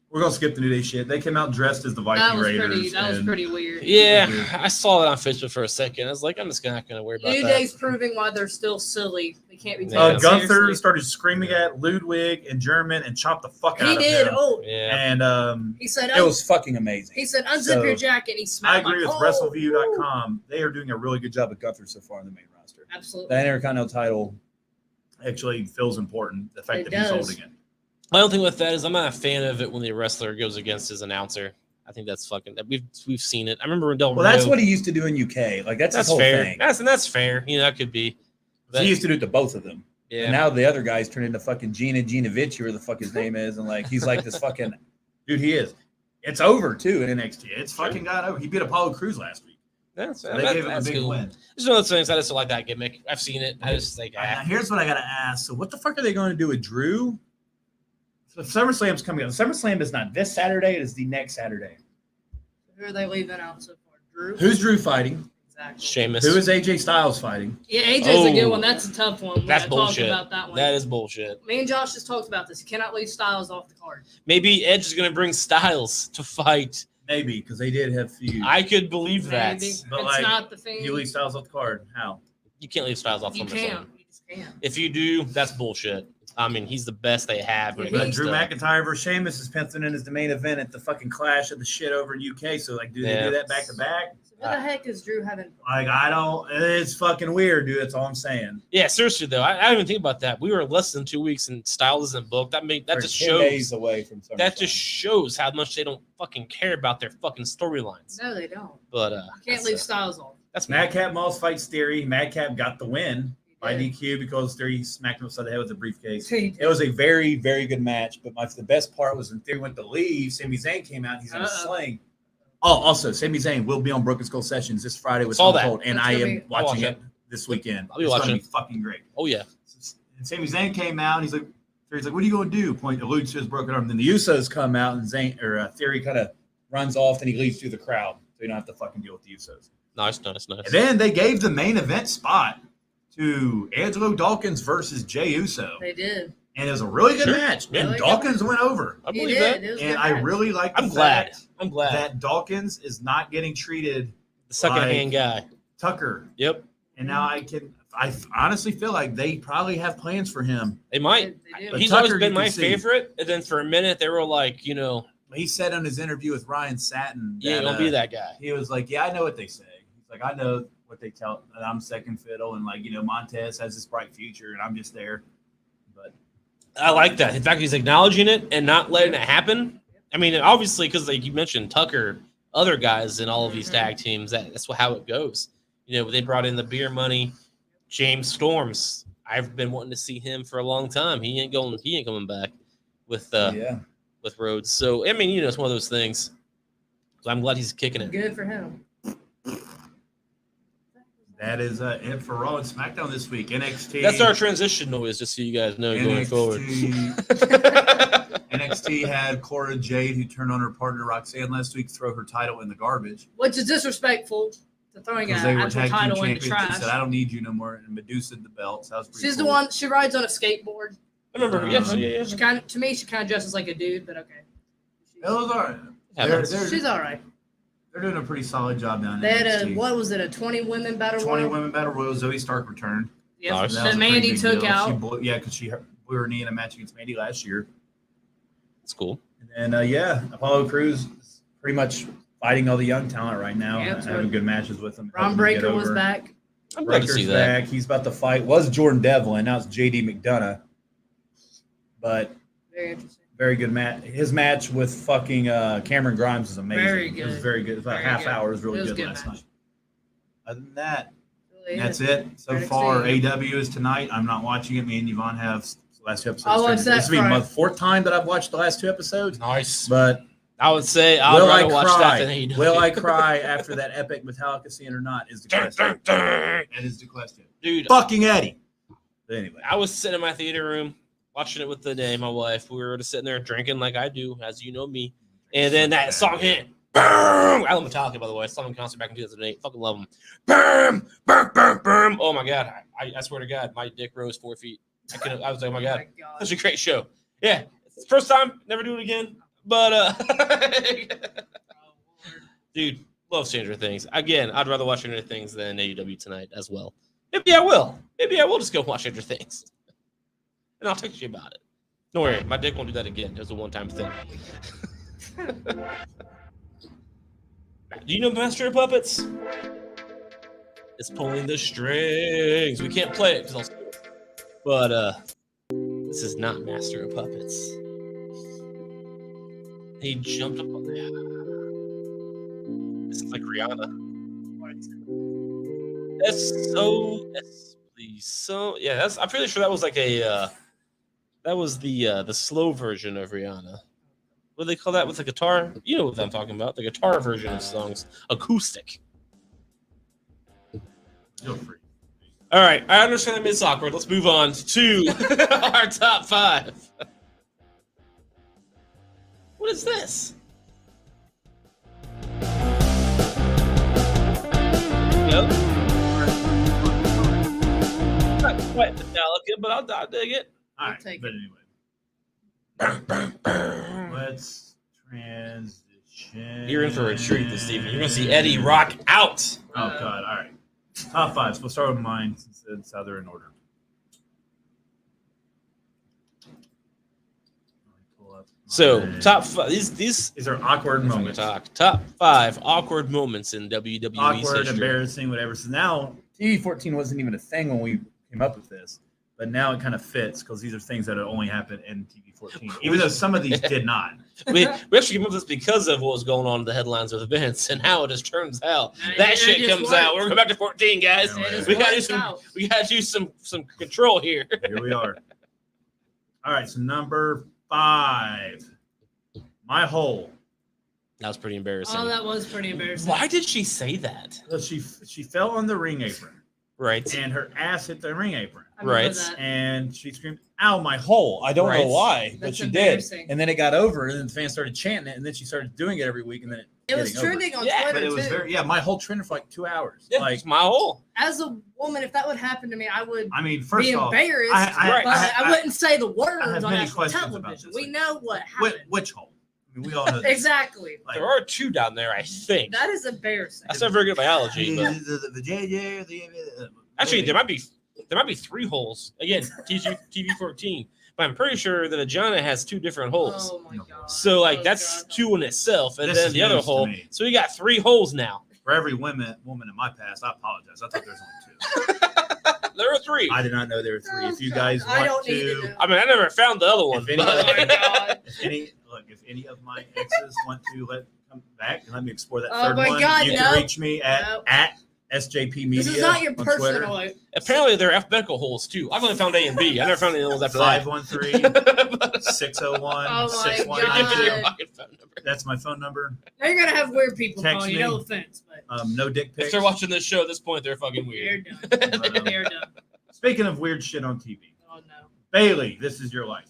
we're going to skip the New Day shit. They came out dressed as the Viking Raiders. That was pretty weird. Yeah, I saw that on Facebook for a second. I was like, I'm just not going to worry about New that. Day's proving why they're still silly. They can't be taken Gunther seriously. started screaming at Ludwig and German and chopped the fuck out He of did. him. Oh, Yeah. And he said, it was fucking amazing. He said, unzip So, your jacket. And he I smiled. agree with like, WrestleView.com. They are doing a really good job at Gunther so far in the main roster. Absolutely. The Intercontinental title actually feels important. The fact It that he's does. holding it. My only thing with that is I'm not a fan of it when the wrestler goes against his announcer. I think that's fucking. We've seen it. I remember when Del Well, that's Rio- what he used to do in UK. Like that's his whole fair. thing. That's fair. That could be. But, He used to do it to both of them. yeah. And now the other guys turned into fucking Ginovic, or the fuck his name is, and like he's like this fucking dude. He is. It's over too in NXT. It's fucking got over. He beat Apollo Crews last week. That's, So they gave him a big cool. win. It's one of those things. I just don't like that gimmick. I've seen it. I just think. Now, here's what I gotta ask. So what the fuck are they going to do with Drew? So SummerSlam's coming up. SummerSlam is not this Saturday. It is the next Saturday. Who are they leaving out so far? Drew? Who's Drew fighting? Exactly. Sheamus. Who is AJ Styles fighting? Yeah, AJ's a good Oh. one. That's a tough one. We That's gotta talk bullshit. about that one. That is bullshit. Me and Josh just talked about this. You cannot leave Styles off the card. Maybe Edge is going to bring Styles to fight. Maybe because they did have feud. I could believe that. Maybe. But, It's like, not the thing. You leave Styles off the card. How? You can't leave Styles off You SummerSlam. can't. You just can't. If you do, that's bullshit. I mean, he's the best they have. when it Yeah, But comes Drew to- McIntyre versus Sheamus is penciled in as the main event at the fucking Clash of the shit over in UK. So like, do they Yeah. do that back to back? So who the heck is Drew having? Like, I don't. It's fucking weird, dude. That's all I'm saying. Yeah, seriously though, I didn't even think about that. We were less than 2 weeks and Styles isn't booked. That They're just 10 shows days away from SummerSlam. that just shows how much they don't fucking care about their fucking storylines. No, they don't. But You can't leave Styles off. that's Madcap Moss fights Theory. Madcap got the win by Yeah. DQ because Theory smacked him upside the head with a briefcase. He did. It was a very, very good match. But the best part was when Theory went to leave, Sami Zayn came out. He's in a Uh-oh. sling. Oh, also, Sami Zayn will be on Broken Skull Sessions this Friday with Saw Stone that. Cold, and That's I gonna am be- I'll watching watch it this weekend. I'll be It's watching. going to be fucking great. Oh yeah, And Sami Zayn came out. And he's like, Theory's like, "What are you going to do?" Point alludes to his broken arm. Then the Usos come out, and Theory kind of runs off, and he leaves through the crowd, so you don't have to fucking deal with the Usos. nice. And then they gave the main event spot to Angelo Dawkins versus Jey Uso, They did. and it was a really good Sure. match. Yeah. And Really good Dawkins went over, I He believe did. that. It was a and good I match. really like the I'm glad. fact I'm glad. that Dawkins is not getting treated The second-hand guy. Tucker. Yep, And now I honestly feel like they probably have plans for him. they might. They do. But He's Tucker, always you been can my see. favorite, and then for a minute they were like, He said on his interview with Ryan Satin you ain't that, gonna be that guy. he was like, "Yeah, I know what they say." He's like, "I know what they tell, and I'm second fiddle, and like Montez has this bright future, and I'm just there." But I like that. In fact, he's acknowledging it and not letting it happen. I mean, obviously, because like you mentioned, Tucker, other guys in all of these tag teams, that's how it goes. They brought in the beer money, James Storms. I've been wanting to see him for a long time. He ain't coming back with yeah, with Rhodes. So I mean, it's one of those things. So I'm glad he's kicking it. Good for him. that is it for Raw and SmackDown this week. NXT. That's our transition noise, just so you guys know going forward. NXT had Cora Jade, who turned on her partner Roxanne last week, throw her title in the garbage Which is disrespectful to throwing because an they were actual tag team title in the champions. She trash. said, "I don't need you no more." And Medusa the belts. That was pretty. She's cool. the one. She rides on a skateboard. I remember. Yeah. She kind of, to me, she kind of dresses like a dude, but okay. Those are. Happens. She's all right. They're doing a pretty solid job down They there. had what was it? A 20 women battle 20 royal. women battle royal. Zoe Stark returned. Yep. Nice. That was That a pretty Mandy big took deal. out. She because she blew her knee in a match against Mandy last year. It's cool. And Apollo Crews is pretty much fighting all the young talent right now. Yeah, that's having good. good matches with them. Ron helping them get Breaker was over. back. I'm glad to Breaker's see that. back. He's about to fight. Was Jordan Devlin. Now it's JD McDonough. But Very interesting. very good match. His match with fucking Cameron Grimes is amazing. Very It was good. very good. It was about Very half good. hour. It was really It was good good last match. night. Other than that, Really that's is. it. So Right, far, exciting. AW is tonight. I'm not watching it. Me and Yvonne have the last 2 episodes. I'll watch This that will be my Friday. 4th time that I've watched the last 2 episodes. Nice. But I would say I'd will I rather watch that than cry? AEW. Will I cry after that epic Metallica scene or not? Is the question. That is the question. Dude, Fucking Eddie. But anyway, I was sitting in my theater room watching it with my wife. We were just sitting there drinking like I do, as you know me. And then that song hit. Boom! I love Metallica, by the way. I saw them in concert back in 2008. Fucking love them. Boom! Boom! Boom! Boom! Oh my god! I swear to God, my dick rose 4 feet. I was like, oh my god, such a great show. Yeah, it's the first time. Never do it again. But dude, love Stranger Things. Again, I'd rather watch Stranger Things than AEW tonight as well. Maybe I will. Maybe I will just go watch Stranger Things, and I'll text you about it. Don't worry, my dick won't do that again. It was a one-time thing. Do you know Master of Puppets? It's pulling the strings. We can't play it because I'll steal it. But this is not Master of Puppets. He jumped up on there. This is like Rihanna. I'm pretty sure that was like a that was the slow version of Rihanna. What do they call that with the guitar? You know what I'm talking about. The guitar version of songs. Acoustic. feel free. All right. I understand that it's awkward. Let's move on to our top 5. What is this? Nope. Not quite Metallica, but I'll dig it. All I'll right, take but it. anyway, let's transition. You're in for a treat this evening. You're going to see Eddie rock out. Oh God! All right, top 5. So we'll start with mine since it's how they're in order. So, top 5. These are awkward moments. Top 5 awkward moments in WWE Awkward, history. embarrassing, whatever. So now TV14 wasn't even a thing when we came up with this, but now it kind of fits because these are things that only happened in TV14, even though some of these did not. we actually came up with this because of what was going on in the headlines of events and how it just turns out that shit comes out. We're going back to 14, guys. Yeah, We got to do some control here. Here we are. All right, so number 5, my hole. That was pretty embarrassing. Oh, that was pretty embarrassing. Why did she say that? So she fell on the ring apron, Right. and her ass hit the ring apron, I remember Right. that. and she screamed, "Ow, my hole!" I don't Right. know why, but That's she did. embarrassing. And then it got over, and then the fans started chanting it, and then she started doing it every week, and then It was getting over. trending on Yeah, Twitter But it was too. my whole trend for like 2 hours. Yeah, Like, it's my hole. As a woman, if that would happen to me, I would I mean, first be off, embarrassed. Right. but I wouldn't say the words have on many national questions about television. this. We know what happened. which hole? I mean, we all know this. Exactly. Like, There are 2 down there, I think. That is embarrassing. That's not very good biology, but the JJ, actually there might be 3 holes. Again, TV14. But I'm pretty sure the vagina has 2 different holes. Oh my god. So like Oh, that's God. 2 in itself, and This then is the other news to hole. me. So we got 3 holes now. For every woman in my past, I apologize. I thought there was only 2. There are 3. I did not know there were 3. If you guys I want don't need to to, know. I mean, I never found the other one. If any- but- Oh my god. if any of my exes want to come back and let me explore that Oh third my one, God, you no. can reach me at No. SJP Media. This is not your on Twitter. personal. Apparently, they're alphabetical holes too. I've only found A and B. I never found any holes after that. 513 601 Oh my You're giving 6192. your God. fucking phone number. That's my phone number. Now you're gonna have weird people Text calling you. me. No offense, but No dick If pics. they're watching this show at this point, they're fucking they're weird. done. They're done. Speaking of weird shit on TV, Oh no. Bailey, this is your life.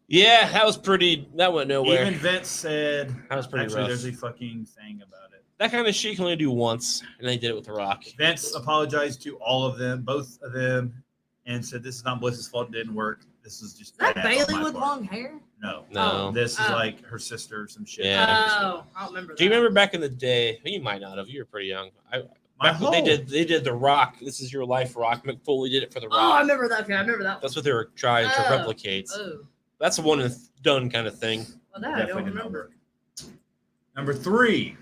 Yeah, that was pretty. That went nowhere. Even Vince said, That was pretty actually, rough. there's a fucking thing about it. That kind of shit you can only do once, and they did it with The Rock. Vince apologized to all of them, both of them, and said this is not Bliss's fault. It didn't work. This is just Is that bad on Bailey my with part." long hair? No, No. This is Oh. like her sister or some shit. Yeah. Oh, I don't remember. Do you that. remember back in the day? You might not have. You were pretty young. My Back when they whole- did The Rock. This is your life, Rock. McFoley did it for The Oh, I Rock. remember that. Okay, I remember that. That's what they were trying to Oh. replicate. Oh, That's a one and done kind of thing. well, that I Definitely don't did not remember. work. Number 3.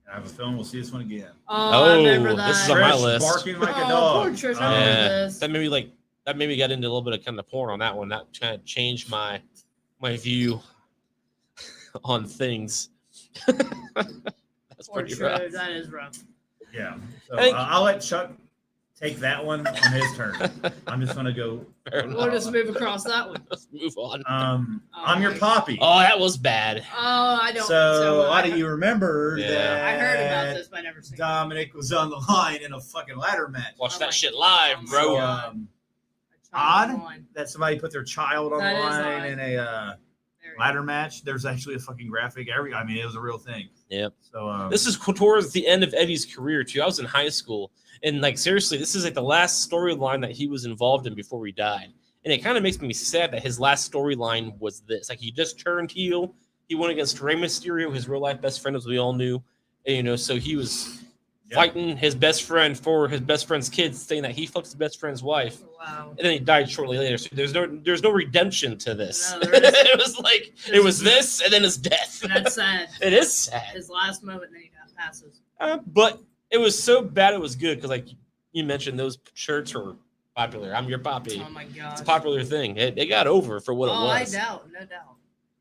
I have a feeling we'll see this one again. Oh, I remember Oh, that. this is on my Trish list. barking like a Oh, dog. poor Trish, I remember Yeah, this. that maybe got into a little bit of kind of porn on that one. That kind of changed my view on things. That's Poor pretty rough. Trish, that is rough. Yeah. So I think- I'll let Chuck take that one on his turn. I'm just gonna go. Fair We'll just move across that one. Let's move on. I'm your Poppy. Oh, that was bad. Oh, I don't. So a lot I of you remember Yeah. that I heard about this, but I never seen it. Dominic was on the line in a fucking ladder match. Watch Oh that my shit live, God. bro. So, God. odd that somebody put their child That is online odd. in a Very ladder match. There's actually a fucking graphic. I mean, it was a real thing. Yep. So This is towards the end of Eddie's career too. I was in high school, and like seriously, this is like the last storyline that he was involved in before he died. And it kind of makes me sad that his last storyline was this. Like he just turned heel. He went against Rey Mysterio, his real life best friend, as we all knew. And, you know, so he was fighting his best friend for his best friend's kids, saying that he fucked his best friend's wife. Wow. And then he died shortly later. So there's no redemption to this. No, there isn't. It was like it was this and then his death. And that's sad. It is sad. His last moment, then he passes. But it was so bad it was good because, like you mentioned, those shirts were popular. I'm your Poppy. Oh my gosh. It's a popular thing. It got over for what it Oh, I was. doubt, no doubt.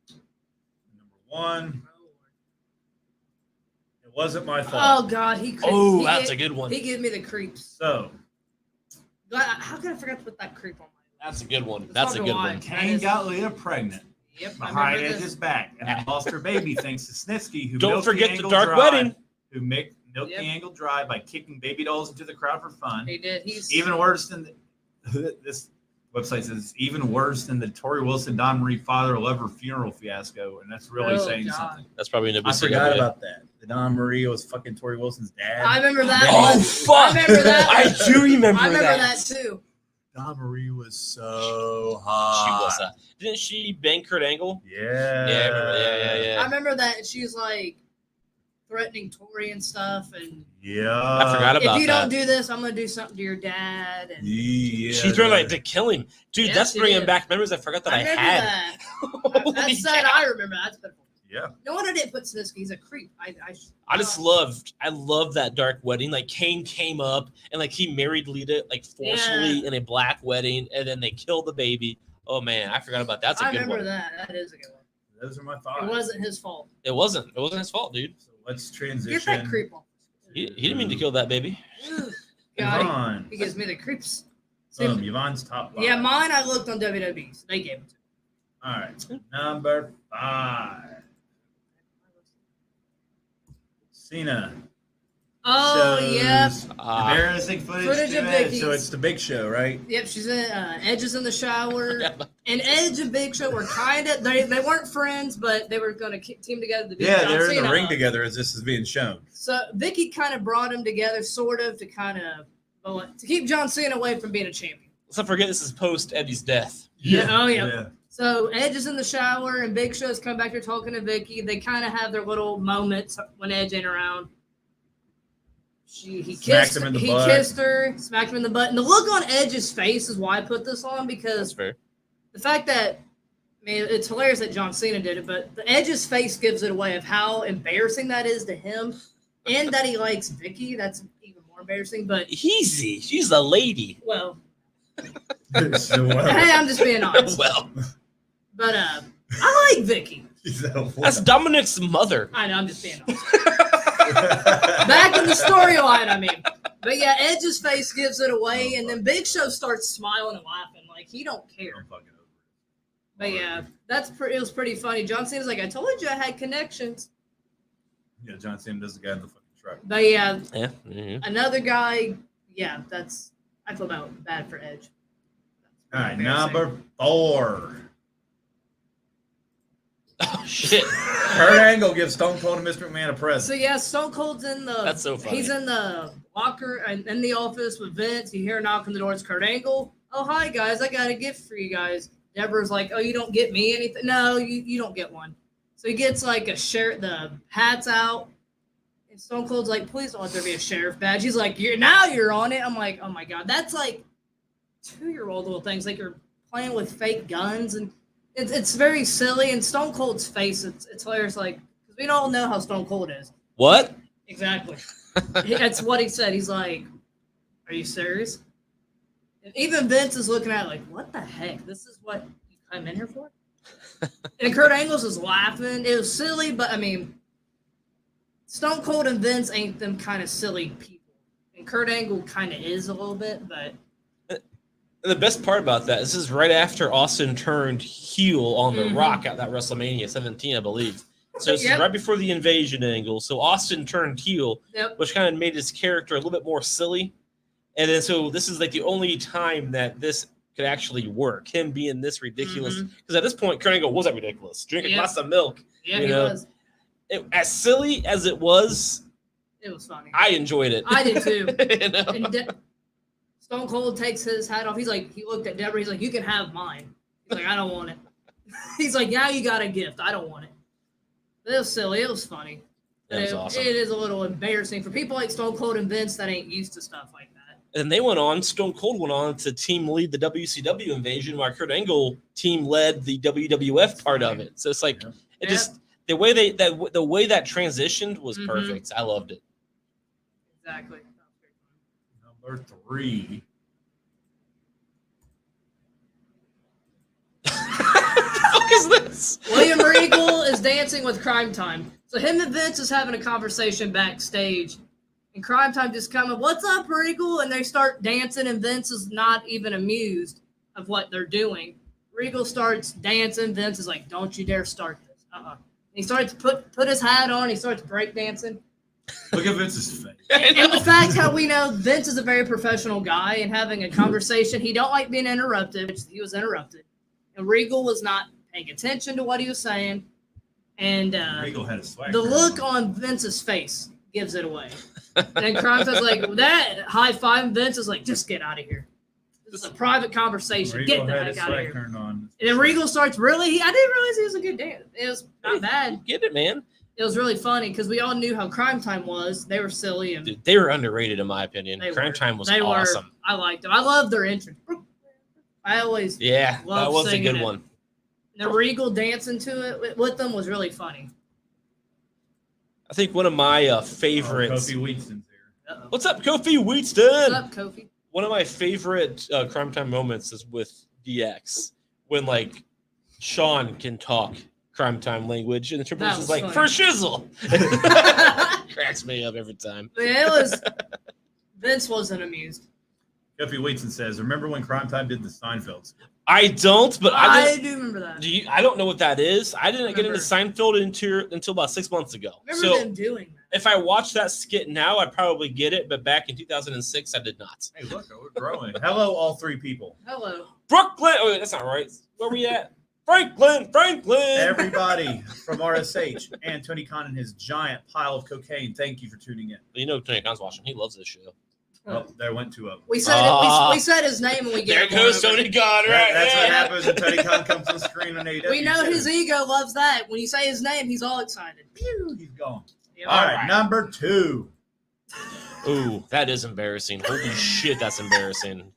number one, it wasn't my Oh fault. God, Oh, that's a good one. He gave me the creeps. So God, how could I forget to put that creep on my That's a good one. It's That's a fucking good one. wild. Kane got Leah pregnant Yep, I behind remember Edge's this. back, and then lost her baby thanks to Snitsky, who Don't milked forget the angle dark dry, wedding. who milked Yep. the angle dry by kicking baby dolls into the crowd for fun. He did. He's Even worse than this website says, even worse than the Tori Wilson Don Marie father lover funeral fiasco, and that's really Oh, saying God. something. That's probably I forgot about that. The Don Marie was fucking Tori Wilson's dad. I remember that. Oh one. fuck! I remember that. I do remember, I remember that. that too. Don Marie was so She hot. was. Didn't she bang Kurt Angle? Yeah. Yeah, I remember. I Yeah. remember that. And she was like threatening Tori and stuff. And Yeah. I forgot about if you that. don't do this, I'm gonna do something to your dad. And Yeah. She threatened like to kill him, dude. Yeah, that's she bringing did. back memories I forgot that I, remember had. that. Holy That's sad. cow. I remember. That's pitiful. Yeah. No wonder they didn't put Snitsky. He's a creep. I just loved that dark wedding. Like Kane came up and like he married Lita like forcefully in a black wedding, and then they killed the baby. Oh man, I forgot about that. That's a I good remember one. that. That is a good one. Those are my thoughts. It wasn't his fault. It wasn't his fault, dude. So let's Get transition. that creep off. He didn't mean to kill that baby. Ugh, God, Yvonne. he gives me the creeps. See, Yvonne's top five. yeah, mine I looked on WWE, so they gave it to me. All right. Number 5. Cena. Oh, shows yep. Embarrassing footage Footage to of Edge. Vicky's. So it's the big show, right? Yep, she's in, Edge is in the shower. And Edge and Big Show were kind of, they weren't friends, but they were going to team together to beat Yeah, John they're in Cena the ring up. together as this is being shown. So Vicky kind of brought them together, sort of, to kind of, well, to keep John Cena away from being a champion. Let's not forget this is post Eddie's death. Yeah. Oh, yeah. So Edge is in the shower, and Big Show's come back there talking to Vicky. They kind of have their little moments when Edge ain't around. He Smacked him in the butt. kissed her, smacked him in the butt. And the look on Edge's face is why I put this on, That's because fair. the fact that, I mean, it's hilarious that John Cena did it, but the Edge's face gives it away of how embarrassing that is to him, and that he likes Vicky. That's even more embarrassing. But Easy. She's a lady. well, So, hey, I'm just being honest. Well, But I like Vicky. that's Dominic's mother. I know, I'm just being honest. Back in the storyline, I mean. But yeah, Edge's face gives it away, and then Big Show starts smiling and laughing like he don't care. But yeah, it was pretty funny. John Cena's like, I told you I had connections. Yeah, John Cena does the guy in the fucking truck. But yeah, Yeah. Mhm. another guy, yeah, I feel bad for Edge. All right, Embarrassing. number 4. Oh shit. Kurt Angle gives Stone Cold and Mr. McMahon a So present. yeah, Stone Cold's in the. That's so funny. He's in the locker and in the office with Vince. You hear a knock on the door. It's Kurt Angle. Oh hi guys, I got a gift for you guys. Deborah's like, oh, you don't get me anything? No, you don't get one. So he gets like a shirt. The hat's out. And Stone Cold's like, please don't let there be a sheriff badge. He's like, you're on it. I'm like, oh my god, that's like 2-year-old little things. Like you're playing with fake guns, and it's very silly. And Stone Cold's face, it's hilarious. Like, because we all know how Stone Cold is. What? Exactly. That's what he said. He's like, are you serious? And even Vince is looking at it like, what the heck? This is what you come in here for? And Kurt Angle's is laughing. It was silly, but I mean, Stone Cold and Vince ain't them kind of silly people. And Kurt Angle kind of is a little bit, but And the best part about that is this is right after Austin turned heel on The Rock at that WrestleMania 17, I believe. So this is right before the invasion angle. So Austin turned heel, which kind of made his character a little bit more silly. And then so this is like the only time that this could actually work. Him being this ridiculous. Because at this point, Kurt Angle wasn't ridiculous. Drinking a glass of milk. Yeah, he was. As silly as it was funny. I enjoyed it. I did too. You know? And Stone Cold takes his hat off. He's like, he looked at Deborah. He's like, you can have mine. He's like, I don't want it. He's like, now you got a gift. I don't want it. It was silly. It was funny. That was awesome. It is a little embarrassing for people like Stone Cold and Vince that ain't used to stuff like that. And they went on, Stone Cold went on to team lead the WCW invasion, while Kurt Angle team led the WWF part of it. So it's like, it just, the way that transitioned was perfect. I loved it. Exactly. Number 3. What is this? William Regal is dancing with Crime Time. So him and Vince is having a conversation backstage. And Crime Time just coming, what's up, Regal? And they start dancing, and Vince is not even amused of what they're doing. Regal starts dancing. Vince is like, don't you dare start this. He starts to put his hat on. He starts break dancing. Look at Vince's face. And the fact how we know Vince is a very professional guy and having a conversation. He don't like being interrupted, which he was interrupted. And Regal was not paying attention to what he was saying. And Regal had a swag. the look on Vince's face gives it away. And Crime Time's like, that high five. Vince is like, just get out of here. This is a private conversation. Regal Get the had heck his out of swag here. turned on. And then Regal starts I didn't realize he was a good dance. It was not bad. Get it, man. It was really funny because we all knew how Crime Time was. They were silly. And Dude, they were underrated in my opinion. Crime Time was awesome. I liked them. I loved their entrance. I always that was a good one. The Regal dancing to it with them was really funny. I think one of my favorites. Kofi Wheatston's here. Uh-oh. What's up, Kofi Wheatston? What's up, Kofi? One of my favorite Crime Time moments is with DX when like Sean can talk Crime Time language and the Triple H is like, for shizzle. Cracks me up every time. Yeah, it was. Vince wasn't amused. Kofi Wheatston says, remember when Crime Time did the Seinfeld skit? I don't, but I do remember that. I don't know what that is. I didn't get into Seinfeld until about 6 months ago. Remember them doing that. If I watch that skit now, I'd probably get it, but back in 2006, I did not. Hey, look, we're growing. Hello, all 3 people. Hello. Brooklyn. Oh, that's not right. Where we at? Franklin. Everybody from RSH and Tony Khan and his giant pile of cocaine. Thank you for tuning in. You know Tony Khan's watching. He loves this show. Oh, there went 2 of them. We said we said his name and we there get goes Tony Khan, right? That's what happens when Tony Khan comes to the screen on AEW. We know his ego loves that. When you say his name, he's all excited. Pew, he's gone. Yep. All right, number 2. Ooh, that is embarrassing. Holy shit, that's embarrassing.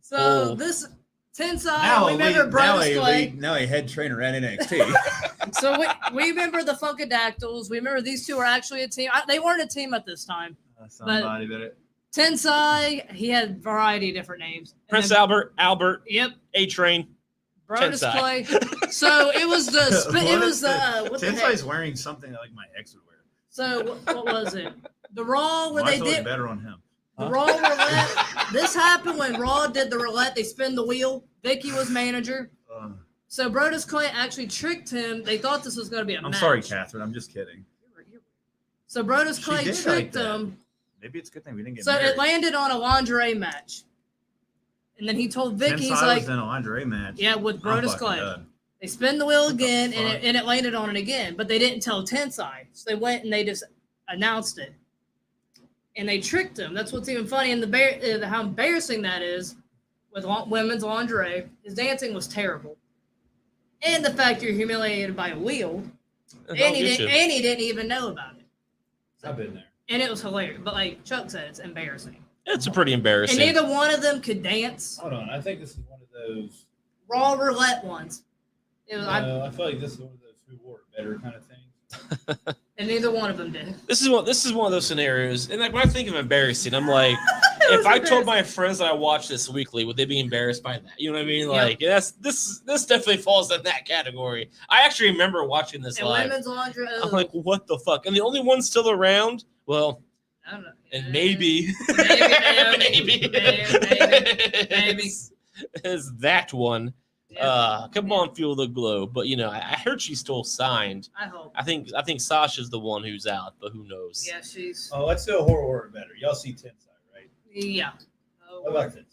So this Tensai, remember Brodus Clay. Now a head trainer at NXT. So we remember the Funkadactyls. We remember these two were actually a team. They weren't a team at this time. Somebody did it. Tensai, he had a variety of different names. Prince Albert. Yep. A-Train. Brodus Tensai. Clay. So it was what the heck? Tensai's wearing something like my ex would wear. So what was it? The Raw where they did better on him. the Raw roulette. This happened when Raw did the roulette. They spin the wheel. Vicky was manager. So Brodus Clay actually tricked him. They thought this was going to be a match. I'm sorry, Catherine. I'm just kidding. So Brodus Clay tricked him. Maybe it's a good thing we didn't get So married. it landed on a lingerie match. And then he told Vicky, he's Tensai like, was in a lingerie match. yeah, with I'm Brodus fucking Clay. done. They spin the wheel again, fuck? and it landed on it again. But they didn't tell Tensai. So they went and they just announced it. And they tricked him. That's what's even funny. And how embarrassing that is with women's lingerie. His dancing was terrible. And the fact you're humiliated by a wheel. And he didn't even know about it. I've been there. And it was hilarious. But like Chuck said, it's embarrassing. It's pretty embarrassing. And neither one of them could dance. Hold on, I think this is one of those. Raw roulette ones. It was, I feel like this is one of those who wore it better kind of things. and neither one of them did. This is one of those scenarios. And like when I think of embarrassing, I'm like, if I told my friends that I watch this weekly, would they be embarrassed by that? You know what I mean? Like this definitely falls in that category. I actually remember watching this and live. Women's lingerie. I'm like, what the fuck? And the only one still around, well, I don't know. And maybe Maybe. is that one. Yeah. Come on, Fuel the Glow. But I heard she's still signed. I hope. I think Sasha's the one who's out, but who knows? Yeah, she's. Oh, let's do a horror word better. Y'all see Tensai, right? Yeah. Oh, What about this?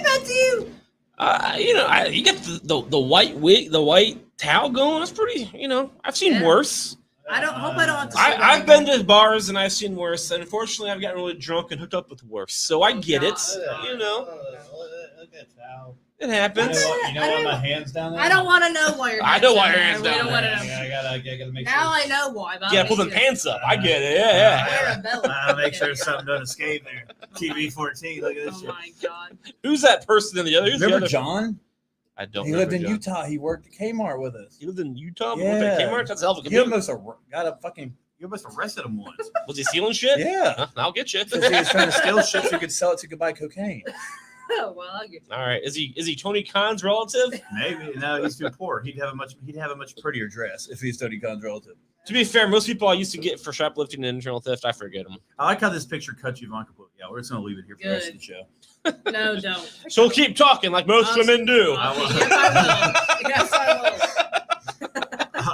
that's you. You get the white wig, the white towel going. That's pretty. I've seen Yeah. worse. I don't hope I don't have to. I've been to bars and I've seen worse. And unfortunately, I've gotten really drunk and hooked up with worse. So I get it. Look at how. It happens. You know why my hands down there? I don't want to know why your I hands know why down your there. hands We down don't there. want to know. I gotta make sure. Now I know why. But Yeah, pull them pants up. I get it. Yeah. Wear a belt. Make sure something doesn't escape there. TV 14. Look at this Oh shit. my god. Who's that person in the other? Who's the Remember other? John? I don't. He lived remember in John. Utah. He worked at Kmart with us. He lived in Utah. Yeah. Worked at Kmart. That's a hell of a You commute. almost got a fucking You almost arrested him once. Was he stealing shit? yeah. Huh, I'll get you. Because he was trying to steal shit so he could sell it so he could buy cocaine. Oh, well, I'll get you. All right. Is he Tony Khan's relative? Maybe. No, he's too poor. He'd have a much prettier dress. If he's Tony Khan's relative. To be fair, most people I used to get for shoplifting and internal theft, I forget them. I like how this picture cuts you, Ivanka. Yeah, we're just gonna leave it here for the rest of the show. No, don't. So keep talking like most women do. I will. Yes, I will. Yes, I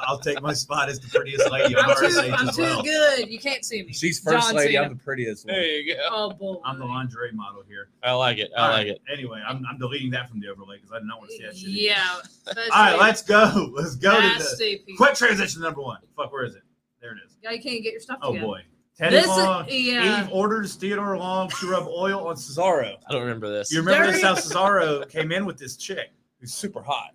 I'll take my spot as the prettiest lady will. on I'm RSH too as well. good. You can't see me. She's first John lady. Cena. I'm the prettiest one. There you go. Oh, boy. I'm the lingerie model here. I like it. I All like right. it. Anyway, I'm deleting that from the overlay because I do not want to see that shit. Yeah. All right, let's go. Let's go to the Nasty people. quick transition number one. Fuck, where is it? There it is. Yeah, you can't get your stuff Oh together. boy. Teddy This Long. is, yeah. Eve orders Theodore Long to rub oil on Cesaro. I don't remember this. You remember this? Dirty. How Cesaro came in with this chick, He's super hot.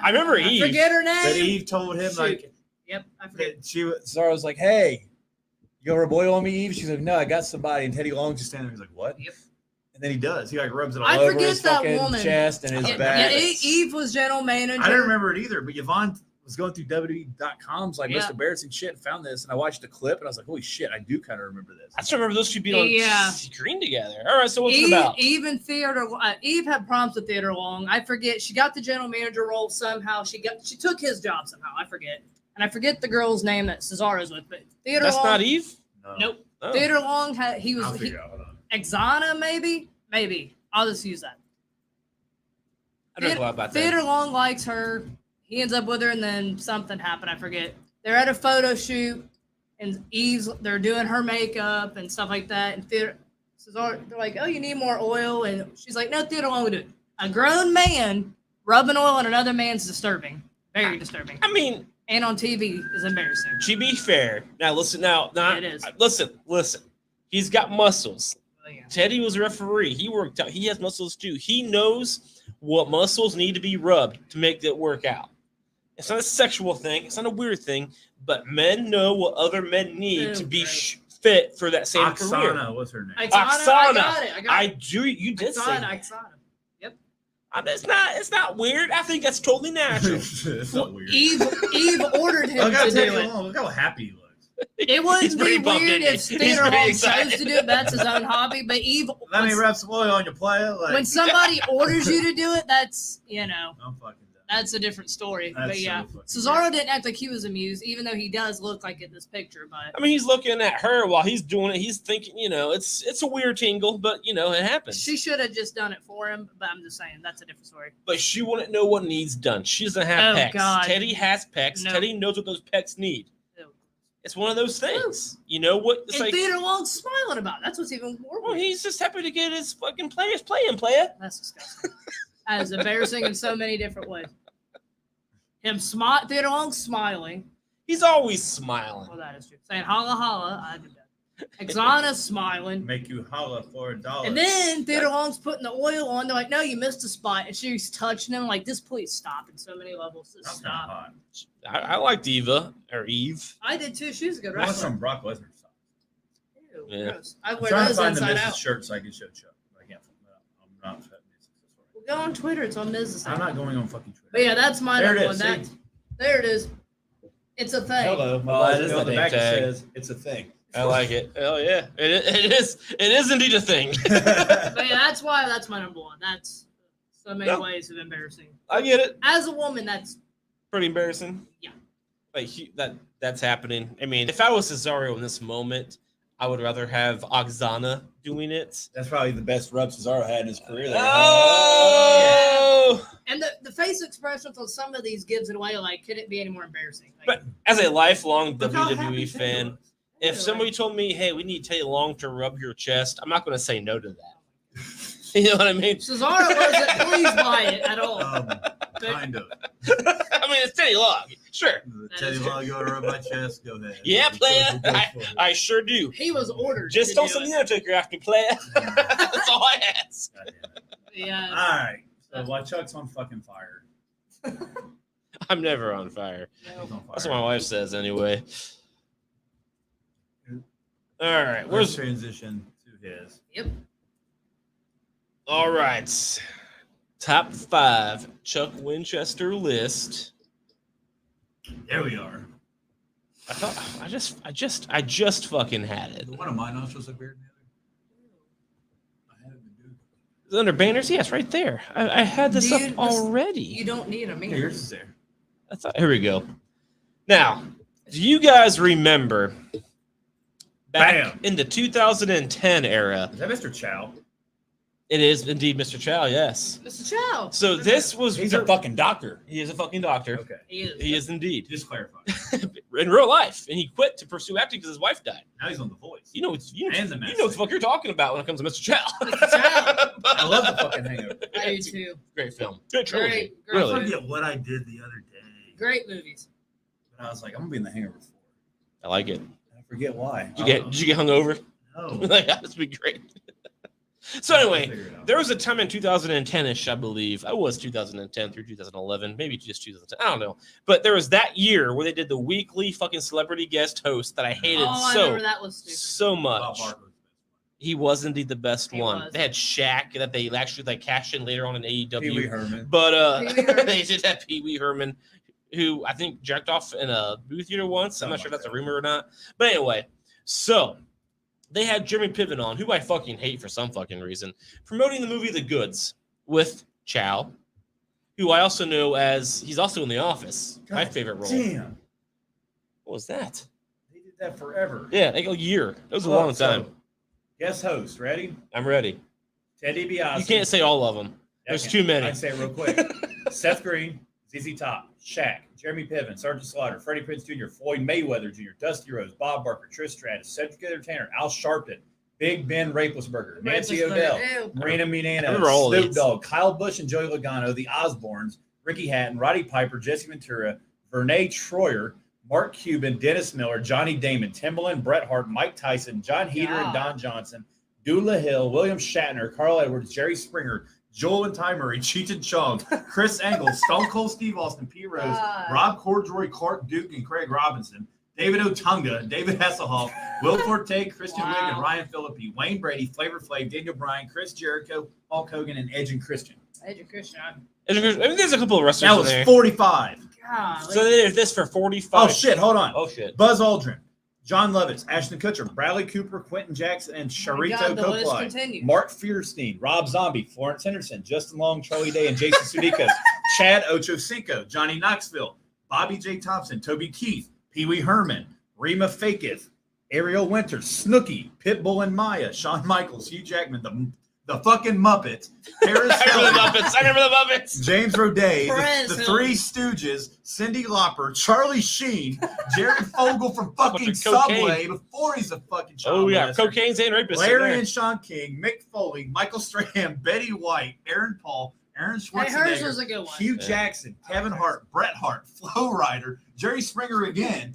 I remember Eve. Forget her name. but Eve told him Shoot. like Yep, I forget. that she was. Cesaro's like, hey, you gonna rub oil on me, Eve? She's like, no, I got somebody. And Teddy Long just standing there. He's like, what? Yep. And then he does. He like rubs it all I over forget his that fucking woman. chest and his Yeah, back. Eve was general manager. I didn't remember it either, but Yvonne was going through WWE.com's like most Yeah. embarrassing shit and found this. And I watched the clip and I was like, holy shit, I do kind of remember this. I just remember those two being on Yeah. screen together. All right, so what's it Eve, about? Eve had problems with Theodore Long. I forget. She got the general manager role somehow. She took his job somehow. I forget. And I forget the girl's name that Cesaro's with. But Theodore That's Long. not Eve? No. Nope. Oh. Theodore Long he I'll was figure it out. Hold on. Exana maybe. I'll just use that. I don't know about that. Theodore Long likes her. He ends up with her, and then something happened. I forget. They're at a photo shoot, and they're doing her makeup and stuff like that. And Cesaro, they're like, "Oh, you need more oil," and she's like, "No, Theodore Long will do it." A grown man rubbing oil on another man's disturbing, very disturbing, I mean, and on TV is embarrassing. to be fair, now listen, It is. listen. He's got muscles. Oh, yeah. Teddy was a referee. He worked out. He has muscles too. He knows what muscles need to be rubbed to make it work out. It's not a sexual thing. It's not a weird thing. But men know what other men need to be fit for that same career. Oksana, what's her name? I Oksana. got it. I do. You did say that. Oksana. It's not weird. I think that's totally natural. It's not weird. Eve ordered him Look how to Teddy do it. Long. Look how happy he looks. It He's wouldn't be pretty pumped, weird isn't if he? He's Theodore pretty Long excited. chose to do it. That's his own hobby. But Eve, Let me rub some oil on your player. Like, when somebody orders you to do it, that's I'm fucking done. that's a different story. That's But yeah, so fucking Cesaro didn't act like he was amused, even though he does look like in this picture. But I mean, he's looking at her while he's doing it. He's thinking, it's a weird tingle, but it happens. she should have just done it for him. But I'm just saying that's a different story. But she wouldn't know what needs done. She doesn't have Oh, pecs. God. Teddy has pecs. No. Teddy knows what those pecs need. Ew. It's one of those things. You know what? It's And like, Theodore Long's smiling about it. That's what's even more. well, weird. he's just happy to get his fucking players playing, player. That's disgusting. That is embarrassing in so many different ways. Theodore Long smiling. He's always smiling. Well, that is true. Saying holla holla, I did that. Exana smiling. Make you holla for $1. And then Theodore Long's putting the oil on. They're like, no, you missed a spot. And she's touching him like, this, please stop in so many levels. Just That's kinda stop. hot. I liked Eva or Eve. I did too. She was a good What's wrestler. from Brock Lesnar? Ew, Yeah. gross. I I'm wear trying to those find the inside Mrs. out. shirt so I can show Chuck. I can't. I'm not. Well, go on Twitter. It's on Mrs. I'm not going on fucking Twitter. But yeah, that's my There it number is, one. see? There it is. It's a thing. Hello. Oh, that is on the the name back it tag. says it's a thing. I like it. Oh yeah, it is. It is indeed a thing. But yeah, that's why that's my number one. That's so many Yeah. ways of embarrassing. I get it. As a woman, that's Pretty embarrassing. Yeah. like that's happening. I mean, if I was Cesaro in this moment, I would rather have Oksana doing it. That's probably the best rub Cesaro had in his career. There. Oh! And the face expressions on some of these gives it away. Like, could it be any more embarrassing? Like, But as a lifelong Look how happy WWE Teddy fan, was. if Really? somebody told me, "Hey, we need Teddy Long to rub your chest," I'm not going to say no to that. You know what I mean? Cesaro wasn't pleased by it at all. Kind of. I mean, it's Teddy Long, sure. Teddy Long, you want to rub my chest? Go ahead. Yeah, player. Go for it. I sure do. He was ordered. Just to don't do send it. the Undertaker after me, player. That's all I ask. God damn it. Yeah. All right. So while Chuck's on fucking fire, I'm never on fire. He's on fire. That's what my wife says anyway. All right, Let's where's transition to his. Yep. all right? Top 5 Chuck Winchester list. There we are. I thought I just fucking had it. One of my nostrils look weird. I had it to do. Is it under banners? Yes, right there. I had this Dude, up already. You don't need a Yeah, mirror. yours is there. Here we go. Now, do you guys remember back Bam. in the 2010 era? Is that Mr. Chow? It is indeed Mr. Chow, yes. Mr. Chow. So this was He's a fucking doctor. he is a fucking doctor. Okay. He is indeed Just clarify. in real life, and he quit to pursue acting because his wife died. Now he's on The Voice. You know, And The you know what Masked the fuck you're talking about when it comes to Mr. Chow. Mr. Chow. I love The fucking Hangover. I do too. Great film. Great trilogy. Great I Really. forget what I did the other day. Great movies. But I was like, I'm going to be in The Hangover 4. I like it. I forget why. Did you get hungover? No. Like, that would be great. So anyway, Figure it out. there was a time in 2010ish, I believe. I was 2010 through 2011, maybe just 2010. I don't know. But there was that year where they did the weekly fucking celebrity guest host that I hated Oh, I so remember that was stupid. so Bob much. Barker was He was indeed the best He one. was. They had Shaq that they actually like cashed in later on in Pee Wee AEW. Herman. But Pee Wee Herman. they did have Pee Wee Herman, who I think jacked off in a movie theater once. I'm not sure Something if that's like a rumor or not. But anyway, so they had Jeremy Piven on, who I fucking hate for some fucking reason, promoting the movie The Goods with Chow, who I also know as he's also in The Office, my God favorite role. Damn. What was that? They did that forever. Yeah, like a year. That was a Look, long time. so, guest host, ready? I'm ready. Teddy DiBiase. You can't say all of them. There's too many. I can say it real quick. Seth Green, ZZ Top, Shaq, Jeremy Piven, Sergeant Slaughter, Freddie Prinze Jr., Floyd Mayweather Jr., Dusty Rhodes, Bob Barker, Trish Stratus, Cedric the Entertainer, Al Sharpton, Big Ben Raplesberger, Nancy O'Dell, Ew. Marina I Minana, remember all of Snoop these. Dogg, Kyle Busch and Joey Logano, The Osbournes, Ricky Hatton, Roddy Piper, Jesse Ventura, Vernay Troyer, Mark Cuban, Dennis Miller, Johnny Damon, Timbaland, Bret Hart, Mike Tyson, John Heder and Yeah. Don Johnson, Dula Hill, William Shatner, Carl Edwards, Jerry Springer, Joel and Ty Murray, Cheech and Chong, Chris Angle, Stone Cold Steve Austin, Pete Rose, God. Rob Corddry, Clark Duke, and Craig Robinson, David Otunga, David Hasselhoff, Will Forte, Christian Wow. Wiig, and Ryan Phillippe, Wayne Brady, Flavor Flav, Daniel Bryan, Chris Jericho, Hulk Hogan, and Edge and Christian. Edge of Christian. I mean, there's a couple of wrestlers That in was there. 45. God. So they did this for 45. Oh, shit. Hold on. Oh, shit. Buzz Aldrin, John Lovitz, Ashton Kutcher, Bradley Cooper, Quentin Jackson, and Sharito God, the list Copley. continues. Mark Fierstein, Rob Zombie, Florence Henderson, Justin Long, Charlie Day, and Jason Sudeikis, Chad Ochocinco, Johnny Knoxville, Bobby J. Thompson, Toby Keith, Pee Wee Herman, Rima Fakith, Ariel Winters, Snooki, Pitbull and Maya, Shawn Michaels, Hugh Jackman, the fucking Muppets, Paris I remember the Hilton, Muppets. I remember the Muppets. James Roday, Perez the Hilton. Three Stooges, Cyndi Lauper, Charlie Sheen, Jerry Fogle from fucking Bunch of cocaine. Subway before he's a fucking child Oh, yeah. molester. Cocaine's and rapists. in Larry there. and Sean King, Mick Foley, Michael Strahan, Betty White, Aaron Paul, Aaron Hey, hers was Schwarzenegger, a good one. Hugh Yeah. Jackson, Kevin Hart, Bret Hart, Flo Rida, Jerry Springer again,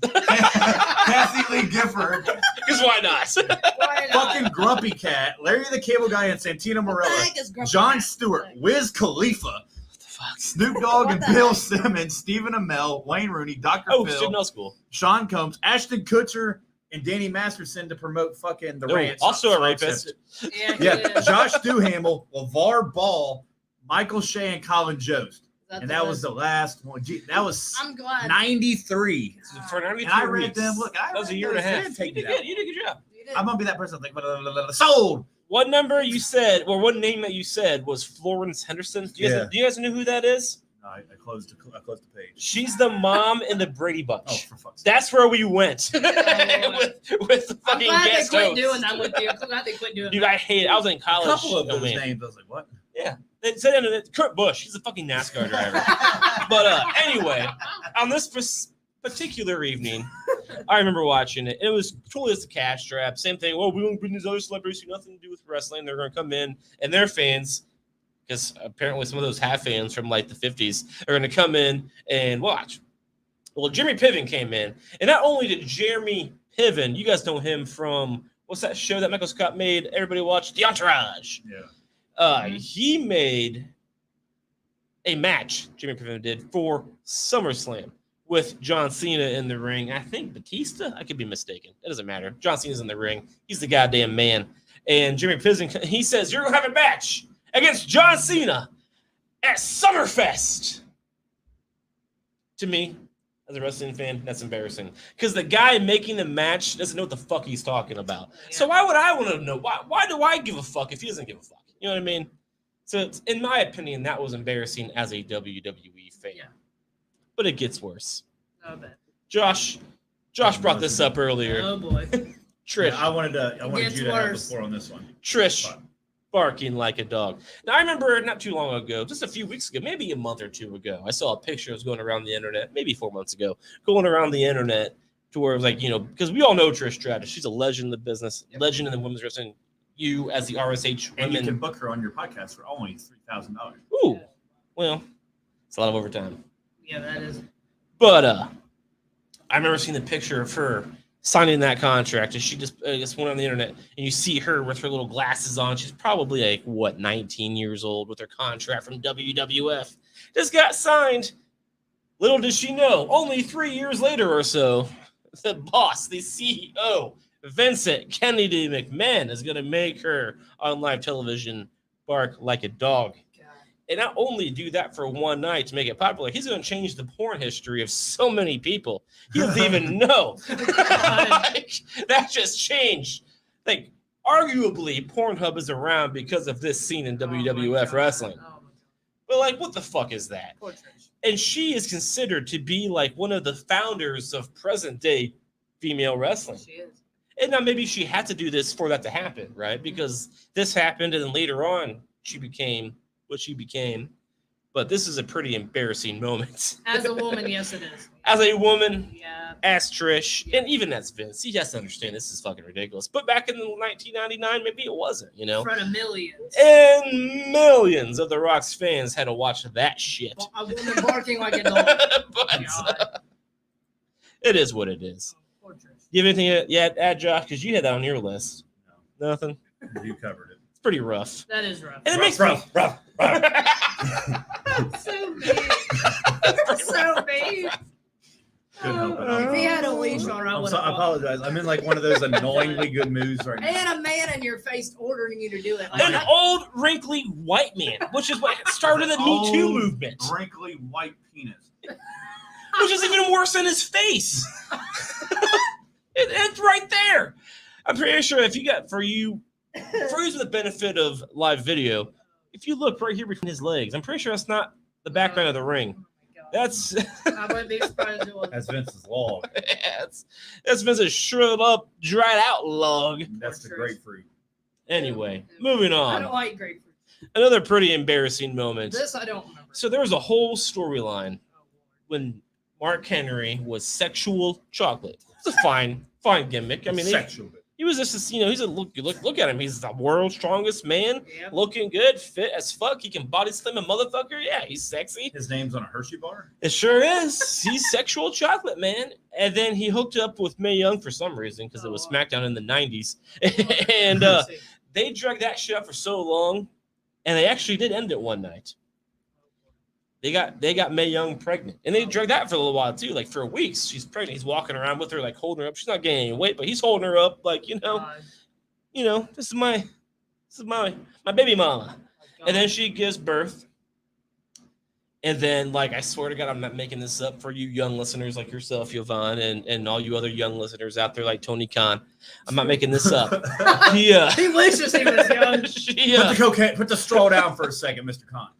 Kathy Lee Gifford, Because why not? Why not? fucking Grumpy Cat, Larry the Cable Guy, and Santino What the Marella, heck is Grumpy John Cat? Stewart, Wiz Khalifa, What the fuck? Snoop Dogg What and the Bill heck? Simmons, Stephen Amell, Wayne Rooney, Dr. Oh, Phil, Signal School. Sean Combs, Ashton Kutcher, and Danny Masterson to promote fucking the Oh, ranch. also a So rapist. Yeah, he Yeah, is. Josh Duhamel, LeVar Ball, Michael Shea, and Colin Jost. And the that was list? the last one. Gee, that was I'm glad. 93. For 93 And I read weeks. them. Look, I That was a read year and a those. They half. didn't You take did me that good. You did a good job. You did. I'm going to be that person like, sold. What number you said, or what name that you said was Florence Henderson? Do you guys know who that is? I closed the page. She's the mom in the Brady Oh, Bunch. for fuck's sake. That's where we went with the I'm fucking glad they guest quit host. doing that with you. I'm glad they quit doing Dude, that. I hate it. I was in A college. couple of Oh, those man. names, I was like, what? Yeah. They said it, Kurt Busch. He's a fucking NASCAR driver. But anyway, on this particular evening, I remember watching it. It was totally just a cash trap. Same thing. Well, we won't bring these other celebrities who have nothing to do with wrestling. They're going to come in, and their fans, because apparently some of those have fans from like the 50s, are going to come in and watch. Well, Jeremy Piven came in, and not only did Jeremy Piven, you guys know him from what's that show that Michael Scott made? Everybody watch The Entourage. Yeah. He made a match, Jimmy Piven did, for SummerSlam with John Cena in the ring. I think Batista? I could be mistaken. It doesn't matter. John Cena's in the ring. He's the goddamn man. And Jimmy Piven, he says, you're going to have a match against John Cena at Summerfest. To me, as a wrestling fan, that's embarrassing. Because the guy making the match doesn't know what the fuck he's talking about. Yeah. So why would I want to know? Why do I give a fuck if he doesn't give a fuck? You know what I mean? So in my opinion, that was embarrassing as a WWE fan. Yeah. But it gets worse. Oh, bad. Josh brought this up earlier. Oh boy. Trish. Yeah, I wanted gets you to have the worse. floor on this one. Trish barking like a dog. Now, I remember not too long ago, just a few weeks ago, maybe a month or two ago, I saw a picture that was going around the internet, maybe 4 months ago, going around the internet to where it was like, because we all know Trish Stratus. She's a legend in the business, legend in the women's wrestling. You, as the RSH And you women. can book her on your podcast for only $3,000. Ooh, well, it's a lot of overtime. Yeah, that is. But I remember seeing the picture of her signing that contract, and she just went on the internet, and you see her with her little glasses on. She's probably like 19 years old with her contract from WWF. Just got signed. Little did she know, only 3 years later or so, the boss, the CEO, Vincent Kennedy McMahon, is going to make her on live television bark like a dog. And not only do that for one night to make it popular, he's going to change the porn history of so many people. He doesn't even know. Like, that just changed. Like, arguably, Pornhub is around because of this scene in WWF wrestling. Oh, my God. But, like, what the fuck is that? Poor Trish. And she is considered to be, like, one of the founders of present-day female wrestling. She is. And now maybe she had to do this for that to happen, right? Because this happened, and then later on, she became what she became. But this is a pretty embarrassing moment. As a woman, yes, it is. As a woman, Yeah. as Trish, and even as Vince, he has to understand this is fucking ridiculous. But back in 1999, maybe it wasn't, In front of millions. And millions of The Rock's fans had to watch that shit. A woman barking like a dog. But God. it is what it is. Poor Trish. You have anything to add, Josh? Because you had that on your list. No. Nothing. You covered it. It's pretty rough. That is rough. And it makes rough. So mean. So mean. Couldn't help it. If he had a leash on, I I'm would sorry, I have. apologize. I'm in like one of those annoyingly good moods right now. And a man in your face ordering you to do it. An old, wrinkly white man, which is what started the Me Too movement, Wrinkly white penis. which is even worse than his face. It's right there. I'm pretty sure if you got, for you with the benefit of live video, if you look right here between his legs, I'm pretty sure that's not the background of the ring. That's I wouldn't be surprised if it was. That's Vince's log. that's Vince's shriveled up, dried out log. That's the grapefruit. Anyway, moving I don't on. like grapefruit. Another pretty embarrassing moment. This I don't remember. So there was a whole storyline Oh, Lord. when Mark Henry was sexual chocolate. It's a fine gimmick. I mean, Sexual. he was just, he's a look at him. He's the world's strongest man, Yep. looking good, fit as fuck. He can body slam a motherfucker. Yeah, he's sexy. His name's on a Hershey bar. It sure is. He's sexual chocolate, man. And then he hooked up with Mae Young for some reason because it was SmackDown in the 90s. And they dragged that shit out for so long, and they actually did end it one night. They got Mae Young pregnant, and they dragged that for a little while too. Like for weeks, she's pregnant. He's walking around with her, like holding her up. She's not gaining any weight, but he's holding her up, like this is my baby mama. And then she gives birth. And then, like, I swear to God, I'm not making this up for you young listeners like yourself, Yvonne, and all you other young listeners out there like Tony Khan. I'm not making this up. He wishes he was young. She, Put the cocaine. Put the straw down for a second, Mr. Khan.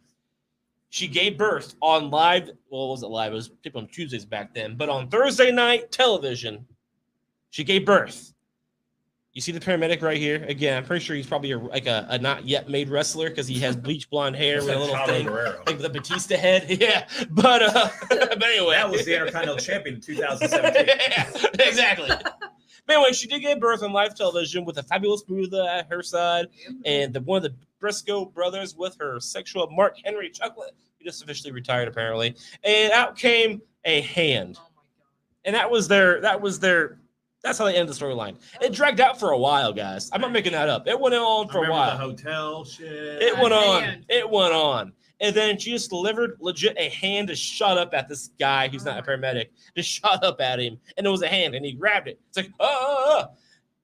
She gave birth on live. Well, it wasn't live. It was people on Tuesdays back then. But on Thursday night television, she gave birth. You see the paramedic right here? Again, I'm pretty sure he's probably a not yet made wrestler because he has bleach blonde hair with a little Chavo thing, Guerrero. like the Batista head. Yeah, but anyway, That was the Intercontinental Champion in 2017. Yeah, exactly. But anyway, she did give birth on live television with a fabulous Buddha at her side, and one of the Briscoe brothers with her sexual Mark Henry Chocolate. He just officially retired apparently, and out came a hand, Oh my god. and that's how they ended the storyline. It dragged out for a while, guys. I'm not making that up. It went on for a The while. hotel shit. It went on. hand. It went on. And then she just delivered legit a hand just shot up at this guy who's not a paramedic. Just shot up at him. And it was a hand. And he grabbed it. It's like, oh.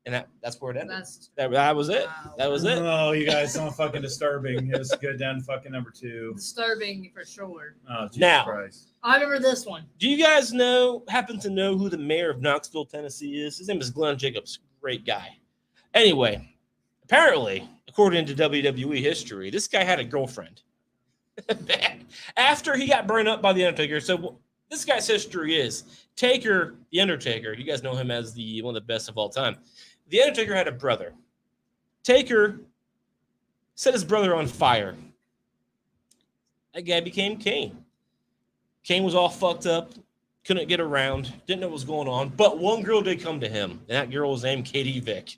And that's where it ended. That was it. Wow. That was it. Oh, you guys, so fucking disturbing. Let's go down to fucking number 2. Disturbing for sure. Oh, Jesus Now- Christ. I remember this one. Do you guys happen to know who the mayor of Knoxville, Tennessee is? His name is Glenn Jacobs. Great guy. Anyway, apparently, according to WWE history, this guy had a girlfriend. After he got burned up by The Undertaker. So this guy's history is Taker, The Undertaker. You guys know him as one of the best of all time. The Undertaker had a brother. Taker set his brother on fire. That guy became Kane. Kane was all fucked up, couldn't get around, didn't know what was going on. But one girl did come to him, and that girl was named Katie Vick.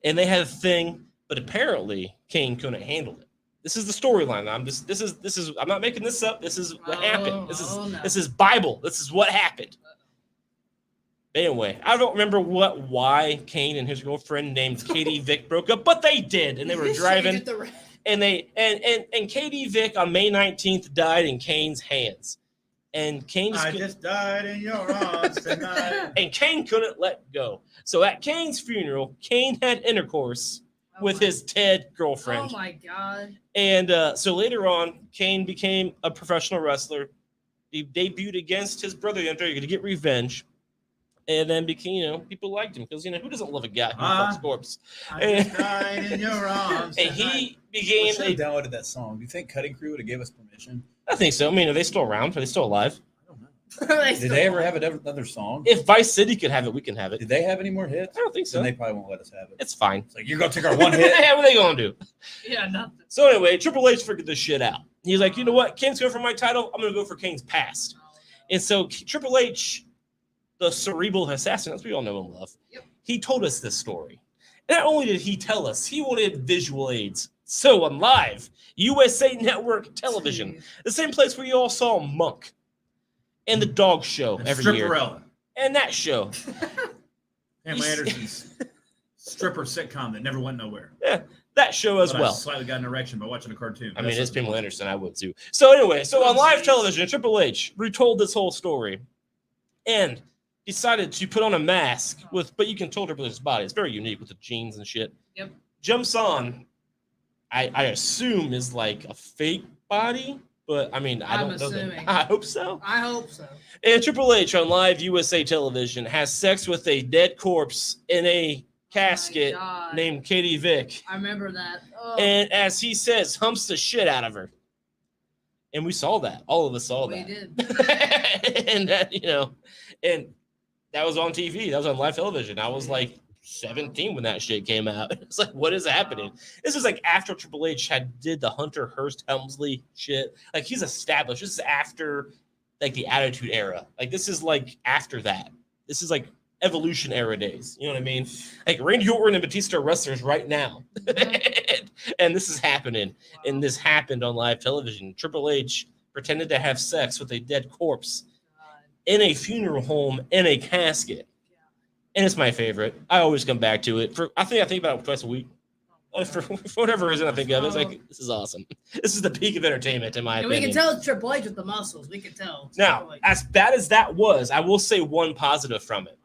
And they had a thing, but apparently Kane couldn't handle it. This is the storyline. I'm not making this up. This is what happened. This is Bible. This is what happened. Anyway, I don't remember why Kane and his girlfriend named Katie Vick broke up, but they did, and they were driving. And Katie Vick on May 19th died in Kane's hands. And I just died in your arms tonight. And Kane couldn't let go. So at Kane's funeral, Kane had intercourse with his dead girlfriend. Oh my god. And so later on, Kane became a professional wrestler. He debuted against his brother, the Undertaker, to get revenge. And then became, people liked him because, who doesn't love a guy who fucks corpse? I just died in your arms And tonight. he We became should have downloaded that song. Do you think Cutting Crew would have gave us permission? I think so. I mean, are they still around? Are they still alive? I don't know. Did they ever have another song? If Vice City could have it, we can have it. Did they have any more hits? I don't think so. Then they probably won't let us have it. It's fine. It's like, you're going to take our one hit? Yeah, what are they going to do? Yeah, nothing. So anyway, Triple H figured this shit out. He's like, you know what? Kane's going for my title. I'm going to go for Kane's past. And so Triple H, the cerebral assassin, as we all know and love, he told us this story. And not only did he tell us, he wanted visual aids. So on live, USA Network Television, the same place where you all saw Monk and the dog show And every year. Stripperella. And that show. Pamela Anderson's stripper sitcom that never went nowhere. Yeah, that show as But I well. slightly got an erection by watching a cartoon. I mean, it's Pamela Anderson. I would too. So anyway, on live television, Triple H retold this whole story and decided to put on a mask but you can tell Triple H's body. It's very unique with the jeans and shit. Yep. Jumps on, I assume is like a fake body, but I mean, I I'm don't know. assuming. I hope so. I hope so. And Triple H on live USA television has sex with a dead corpse in a casket Oh my God. named Katie Vick. I remember that. Oh, And as he says, humps the shit out of her. And we saw that. All of us saw we that. did. And that, and that was on TV. That was on live television. I was like 17 when that shit came out. It's like, what is happening? This is like after Triple H did the Hunter Hearst Helmsley shit. Like he's established. This is after like the Attitude Era. Like this is like after that. This is like Evolution era days. You know what I mean? Like Randy Orton and Batista are wrestlers right now. And this is happening. And this happened on live television. Triple H pretended to have sex with a dead corpse in a funeral home in a casket. And it's my favorite. I always come back to it. I think about it twice a week. For whatever reason I think of it. It's like, this is awesome. This is the peak of entertainment, in my And opinion. we can tell it's Triple H with the muscles. We can tell. It's Now, Triple H. as bad as that was, I will say one positive from it.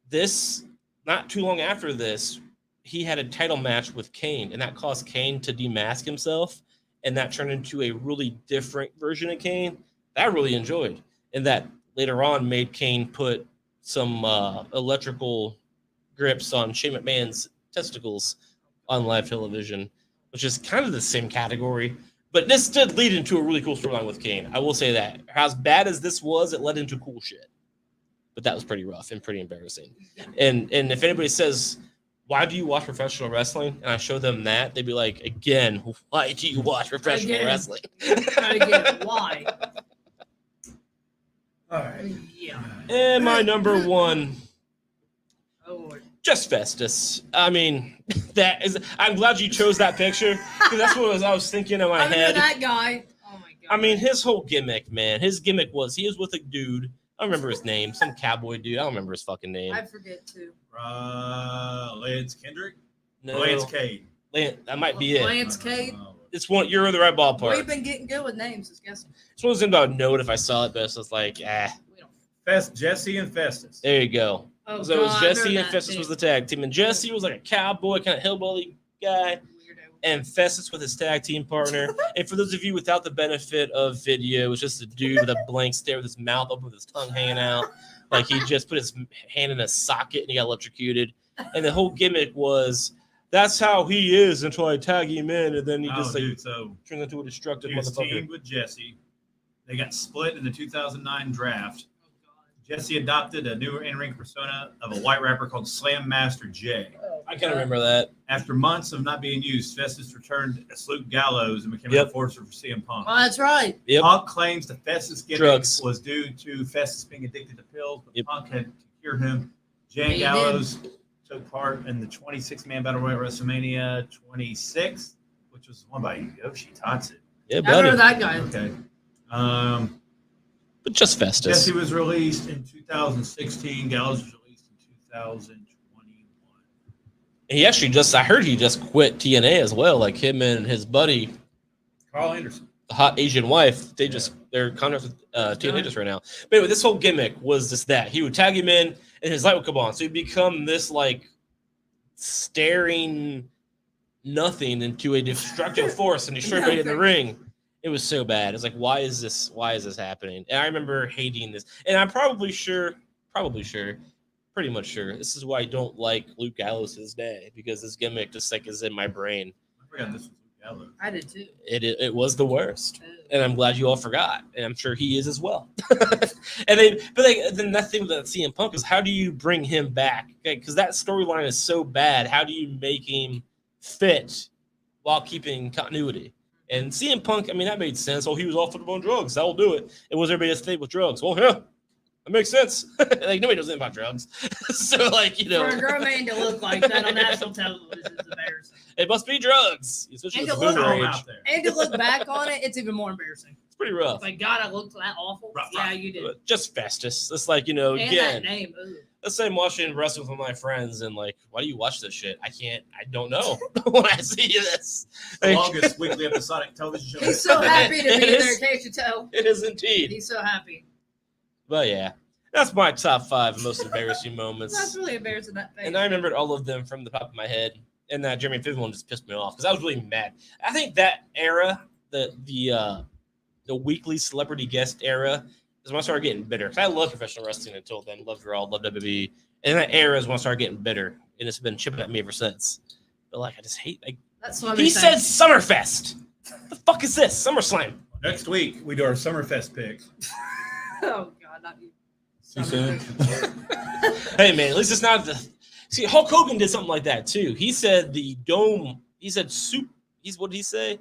This, not too long after this, he had a title match with Kane, and that caused Kane to demask himself, and that turned into a really different version of Kane that I really enjoyed. And that later on made Kane put some electrical grips on Shane McMahon's testicles on live television, which is kind of the same category. But this did lead into a really cool storyline with Kane. I will say that. As bad as this was, it led into cool shit. But that was pretty rough and pretty embarrassing. And if anybody says, why do you watch professional wrestling? And I show them that, they'd be like, again, why do you watch professional wrestling? Try to get it. Why? All right. Yeah. And my number one, Oh, Lord. just Festus. I mean, I'm glad you chose that picture because that's what I was thinking in my I remember head. that guy. Oh, my God. I mean, his whole gimmick, man. His gimmick was he was with a dude. I don't remember his name. Some cowboy dude. I don't remember his fucking name. I forget, too. Lance Kendrick? No, Lance Cade. that might be it. Lance Cade. It's one. You're in the right ballpark. We've been getting good with names. Just guessing. This one was in about a note if I saw it, but it's just like, We don't. Jesse and Festus. there you go. Oh, So it was God, Jesse I and remember Festus that was the tag team, and Jesse was like a cowboy kind of hillbilly guy, Weirdo. and Festus with his tag team partner. And for those of you without the benefit of video, it was just a dude with a blank stare with his mouth open with his tongue hanging out, like he just put his hand in a socket and he got electrocuted. And the whole gimmick was that's how he is until I tag him in, and then he just like so turns into a destructive he was motherfucker. teamed with Jesse. They got split in the 2009 draft. Oh, God. Jesse adopted a new in-ring persona of a white rapper called Slam Master J. Oh, I can't remember that. After months of not being used, Festus returned as Luke Gallows and became Yep. a enforcer for CM Punk. Oh, that's right. Yep. Punk claims the Festus gimmick Drugs. was due to Festus being addicted to pills, but Yep. Punk had to cure him. Yeah, Jay he Gallows took part in the 26-man battle royal at WrestleMania 26, which was won by Yoshi Tatsu. Yeah, I buddy. remember that guy. Okay. But just Festus. Jesse was released in 2016. Gallows was released in 2021. He actually I heard he just quit TNA as well. Like him and his buddy, Carl Anderson. the hot Asian wife, they're contracted with TNA just right now. But anyway, this whole gimmick was just that. He would tag him in and his light would come on. So he'd become this like staring nothing into a destructive force and destroy everybody in the ring. It was so bad. It's like, why is this happening? And I remember hating this. And I'm pretty much sure, this is why I don't like Luke Gallows to this day, because this gimmick just like is in my brain. I forgot this was Luke Gallows. I did too. It was the worst. Oh. And I'm glad you all forgot. And I'm sure he is as well. Then that thing with that CM Punk is how do you bring him back? Because that storyline is so bad. How do you make him fit while keeping continuity? And CM Punk, I mean, that made sense. Oh, he was off on drugs. That'll do it. It was everybody thing with drugs. Well, yeah, that makes sense. Like nobody knows anything about drugs. So, like, you know, For a grown man to look like that on national television is embarrassing. it must be drugs. Especially And with to the look boomer Throw him age. out there. And to look back on it, it's even more embarrassing. It's pretty rough. Like, God, I looked that awful. Rough. Yeah, you did. But just Festus. It's like, you know, And again. that name. Ooh. Let's say I'm watching wrestling with my friends and like, why do you watch this shit? I don't know when I see this. The Like, longest weekly episodic television show. He's so happy to be It there, is. can't you tell? it is indeed. He's so happy. But yeah, that's my top 5 most embarrassing That's moments. really embarrassing, that face. And I remembered all of them from the top of my head. And that Jeremy Piven one just pissed me off because I was really mad. I think that era, the weekly celebrity guest era, is when I started getting bitter. Because I loved professional wrestling until then. Loved Raw, loved WWE. And that era is when I started getting bitter. And it's been chipping at me ever since. But like, I just hate. Like, That's what he said Summerfest. The fuck is this? SummerSlam. Next week, we do our Summerfest picks. Oh, God, not you. Too soon. Hey man, at least it's not the. See, Hulk Hogan did something like that too. He said the dome. He said soup. What did he say?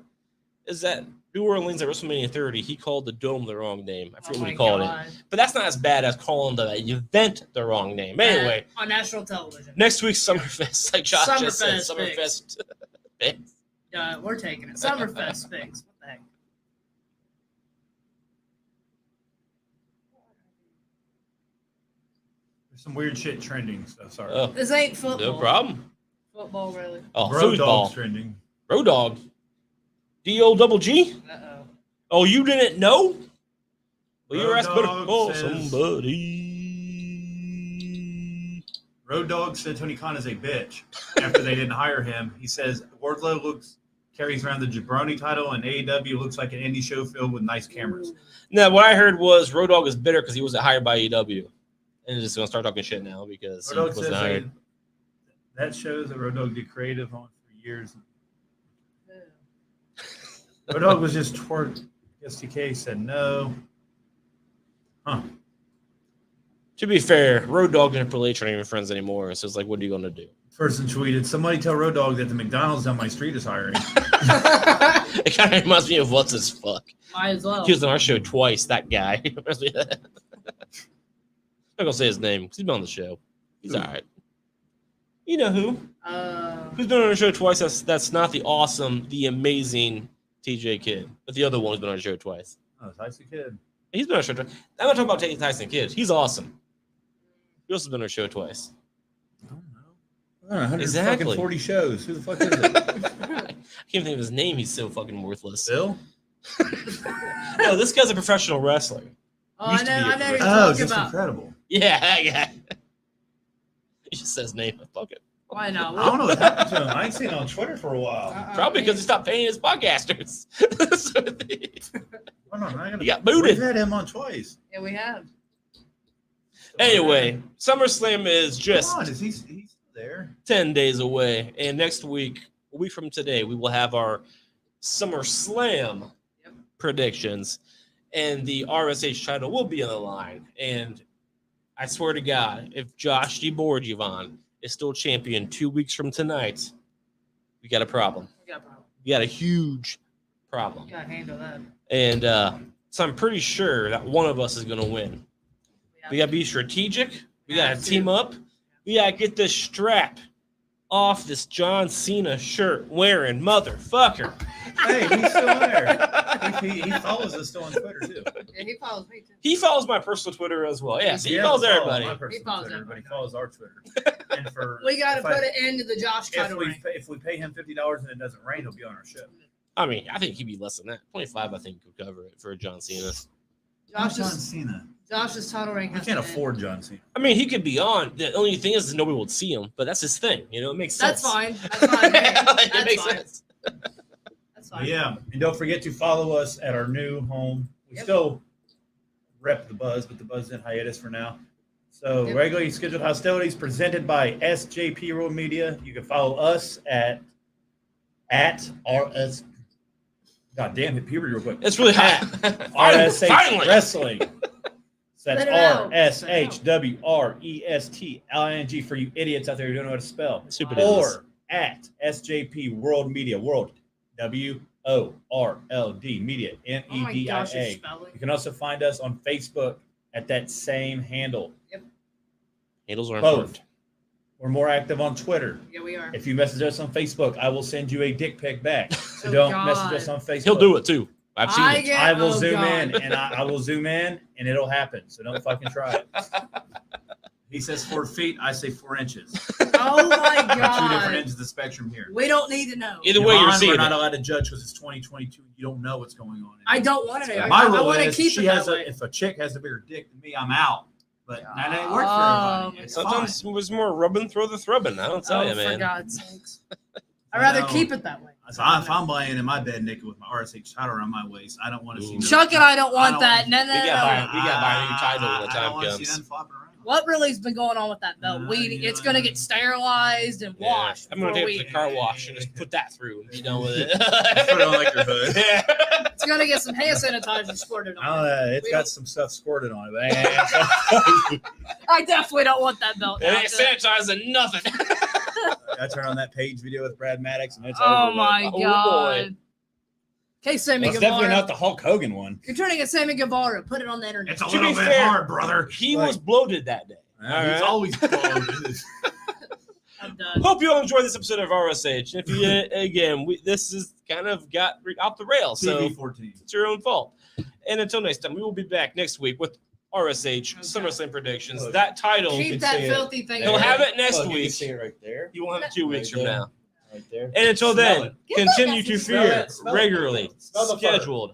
Is that New Orleans at WrestleMania 30? He called the dome the wrong name. I forget what he called it. But that's not as bad as calling the event the wrong name. Anyway, On national television. next week's Summerfest, like Josh just said, Summerfest Summerfest. We're taking it. Summerfest fix. What the heck? There's some weird shit trending. So sorry. Oh, This ain't football. no problem. Football, really. Oh, Road football. Dog's trending. Road Dog. D-O-double-G? Uh-oh. Oh, you didn't know? Well, you were Road asking better Dogg call says- somebody. Road Dogg said Tony Khan is a bitch after they didn't hire him. He says Wardlow carries around the Jabroni title, and AEW looks like an indie show filled with nice cameras. No, what I heard was Road Dogg is bitter because he wasn't hired by AEW. And just going to start talking shit now because he Road Dogg says wasn't hired. that shows that Road Dogg did creative on for years. Road Dogg was just toward STK said no. Huh. To be fair, Road Dogg and Triple H aren't even friends anymore. So it's like, what are you gonna do? Person tweeted, somebody tell Road Dogg that the McDonald's down my street is hiring. It kind of reminds me of What's His Fuck. Might as well. He was on our show twice. That guy. Reminds me of that. I'm not gonna say his name because he's been on the show. He's all right. You know who? Who's been on our show twice? That's not the awesome, the amazing TJ Kidd, but the other one who's been on our show twice. Oh, Tyson Kidd. He's been on our show twice. I'm not talking about Tyson Kidd. He's awesome. He also been on our show twice. I don't know. 140 shows. Who the fuck is it? I can't think of his name. He's so fucking worthless. Bill? No, this guy's a professional wrestler. Oh, I Used to know. be a I know you're Oh, talking just about. incredible. Yeah, that guy. He just says name. Fuck it. Why not? I don't know what happened to him. I ain't seen him on Twitter for a while. Probably because he stopped paying his podcasters. So Hold on, I gotta, he got We've booted. had him on twice. Yeah, we have. Anyway, SummerSlam is just Come on, he's still there? 10 days away. And next week, a week from today, we will have our SummerSlam predictions. And the RSH title will be on the line. And I swear to God, if Josh DeBorgivan is still champion 2 weeks from tonight, we got a problem. We got a problem. We got a huge problem. We gotta handle that. And so I'm pretty sure that one of us is going to win. We got to be strategic. We got to team up. We got to get this strap off this John Cena shirt wearing motherfucker. Hey, he's still there. He follows us still on Twitter, too. Yeah, he follows me too. He follows my personal Twitter as well. Yeah, so he He follows doesn't follow everybody. my personal He follows Twitter, everybody. but he follows our Twitter. And for We gotta if I- put an end to the Josh title reign. if we pay him $50 and it doesn't rain, he'll be on our show. I mean, I think he'd be less than that. 25, I think, could cover it for John Cena. John Josh's Cena. title reign. We has can't to end. afford John Cena. I mean, he could be on. The only thing is nobody would see him, but that's his thing. You know, it makes sense. That's fine. That's fine. It That's makes fine. sense. That's But fine. yeah, and don't forget to follow us at our new home. We Yep. still rep the Buzz, but the Buzz is in hiatus for now. So Yep. regularly scheduled hostilities presented by SJP World Media. You can follow us at RS. God damn it, puberty real quick. It's really hot. RSH Finally. Wrestling. So Let that's it out. RSHWRESTLING for you idiots out there who don't know how to spell. Stupid idiots. Or at SJP World Media World. WORLD Media. Oh my gosh, you're MEDIA. spelling. You can also find us on Facebook at that same handle. Handles are Both. important. We're more active on Twitter. Yeah, we are. If you message us on Facebook, I will send you a dick pic back. So Oh, don't God. message us on Facebook. He'll do it too. I've seen I it. get- I will oh, zoom God. in, and I will zoom in, and it'll happen. So don't fucking try it. He says 4 feet. I say 4 inches. Oh my 2 different god. ends of the spectrum here. We don't need to know. Either way, you're Yvonne, seeing we're not it. allowed to judge because it's 2022. You don't know what's going on. I don't want to know. My I rule want to is keep she it has that a, way. if a chick has a bigger dick than me, I'm out. But that ain't work for Oh, everybody. It's Sometimes fine. it was more rubbing, throw the thrubbing. I don't tell Oh, you, for man. God's sakes. I'd rather know. keep it that way. So if I'm laying in my bed naked with my RSH title around my waist, I don't want to see. Ooh. no- Chuck and I don't want don't- that. No, no, We no. got we got buy a new title when the I time don't want to see comes. nothing flopping around. What really's been going on with that belt? Yeah. It's going to get sterilized and Yeah. washed. I'm gonna before take it to the car wash and just put that through and be done with it. Put it on like your hood. Yeah. It's going to get some hand sanitizer squirted on it. It's We got don't- some stuff squirted on it. I definitely don't want that belt. It now. ain't sanitizing nothing. I turn on that page video with Brad Maddox, and it's Oh over my Oh, boy. god. Okay, Sammy Well, it's definitely Guevara. not the Hulk Hogan one. You're turning a Sammy Guevara. Put it on the internet. It's a To little be bit fair, hard, brother. He Like- was bloated that day. He's Alright. always bloated. I'm done. Hope you all enjoyed this episode of RSH. And if you again, this is kind of got out the rails, so TV-14. it's your own fault. And until next time, we will be back next week with RSH SummerSlam predictions. Look. That title, can Keep that see it. filthy thing. he'll away. have it next Look, you can week. see it right there. You won't have it 2 weeks from Right there. now. Right there. And until Smell then, it. Get continue that to smell fear it. Smell it. regularly Smell the fur. scheduled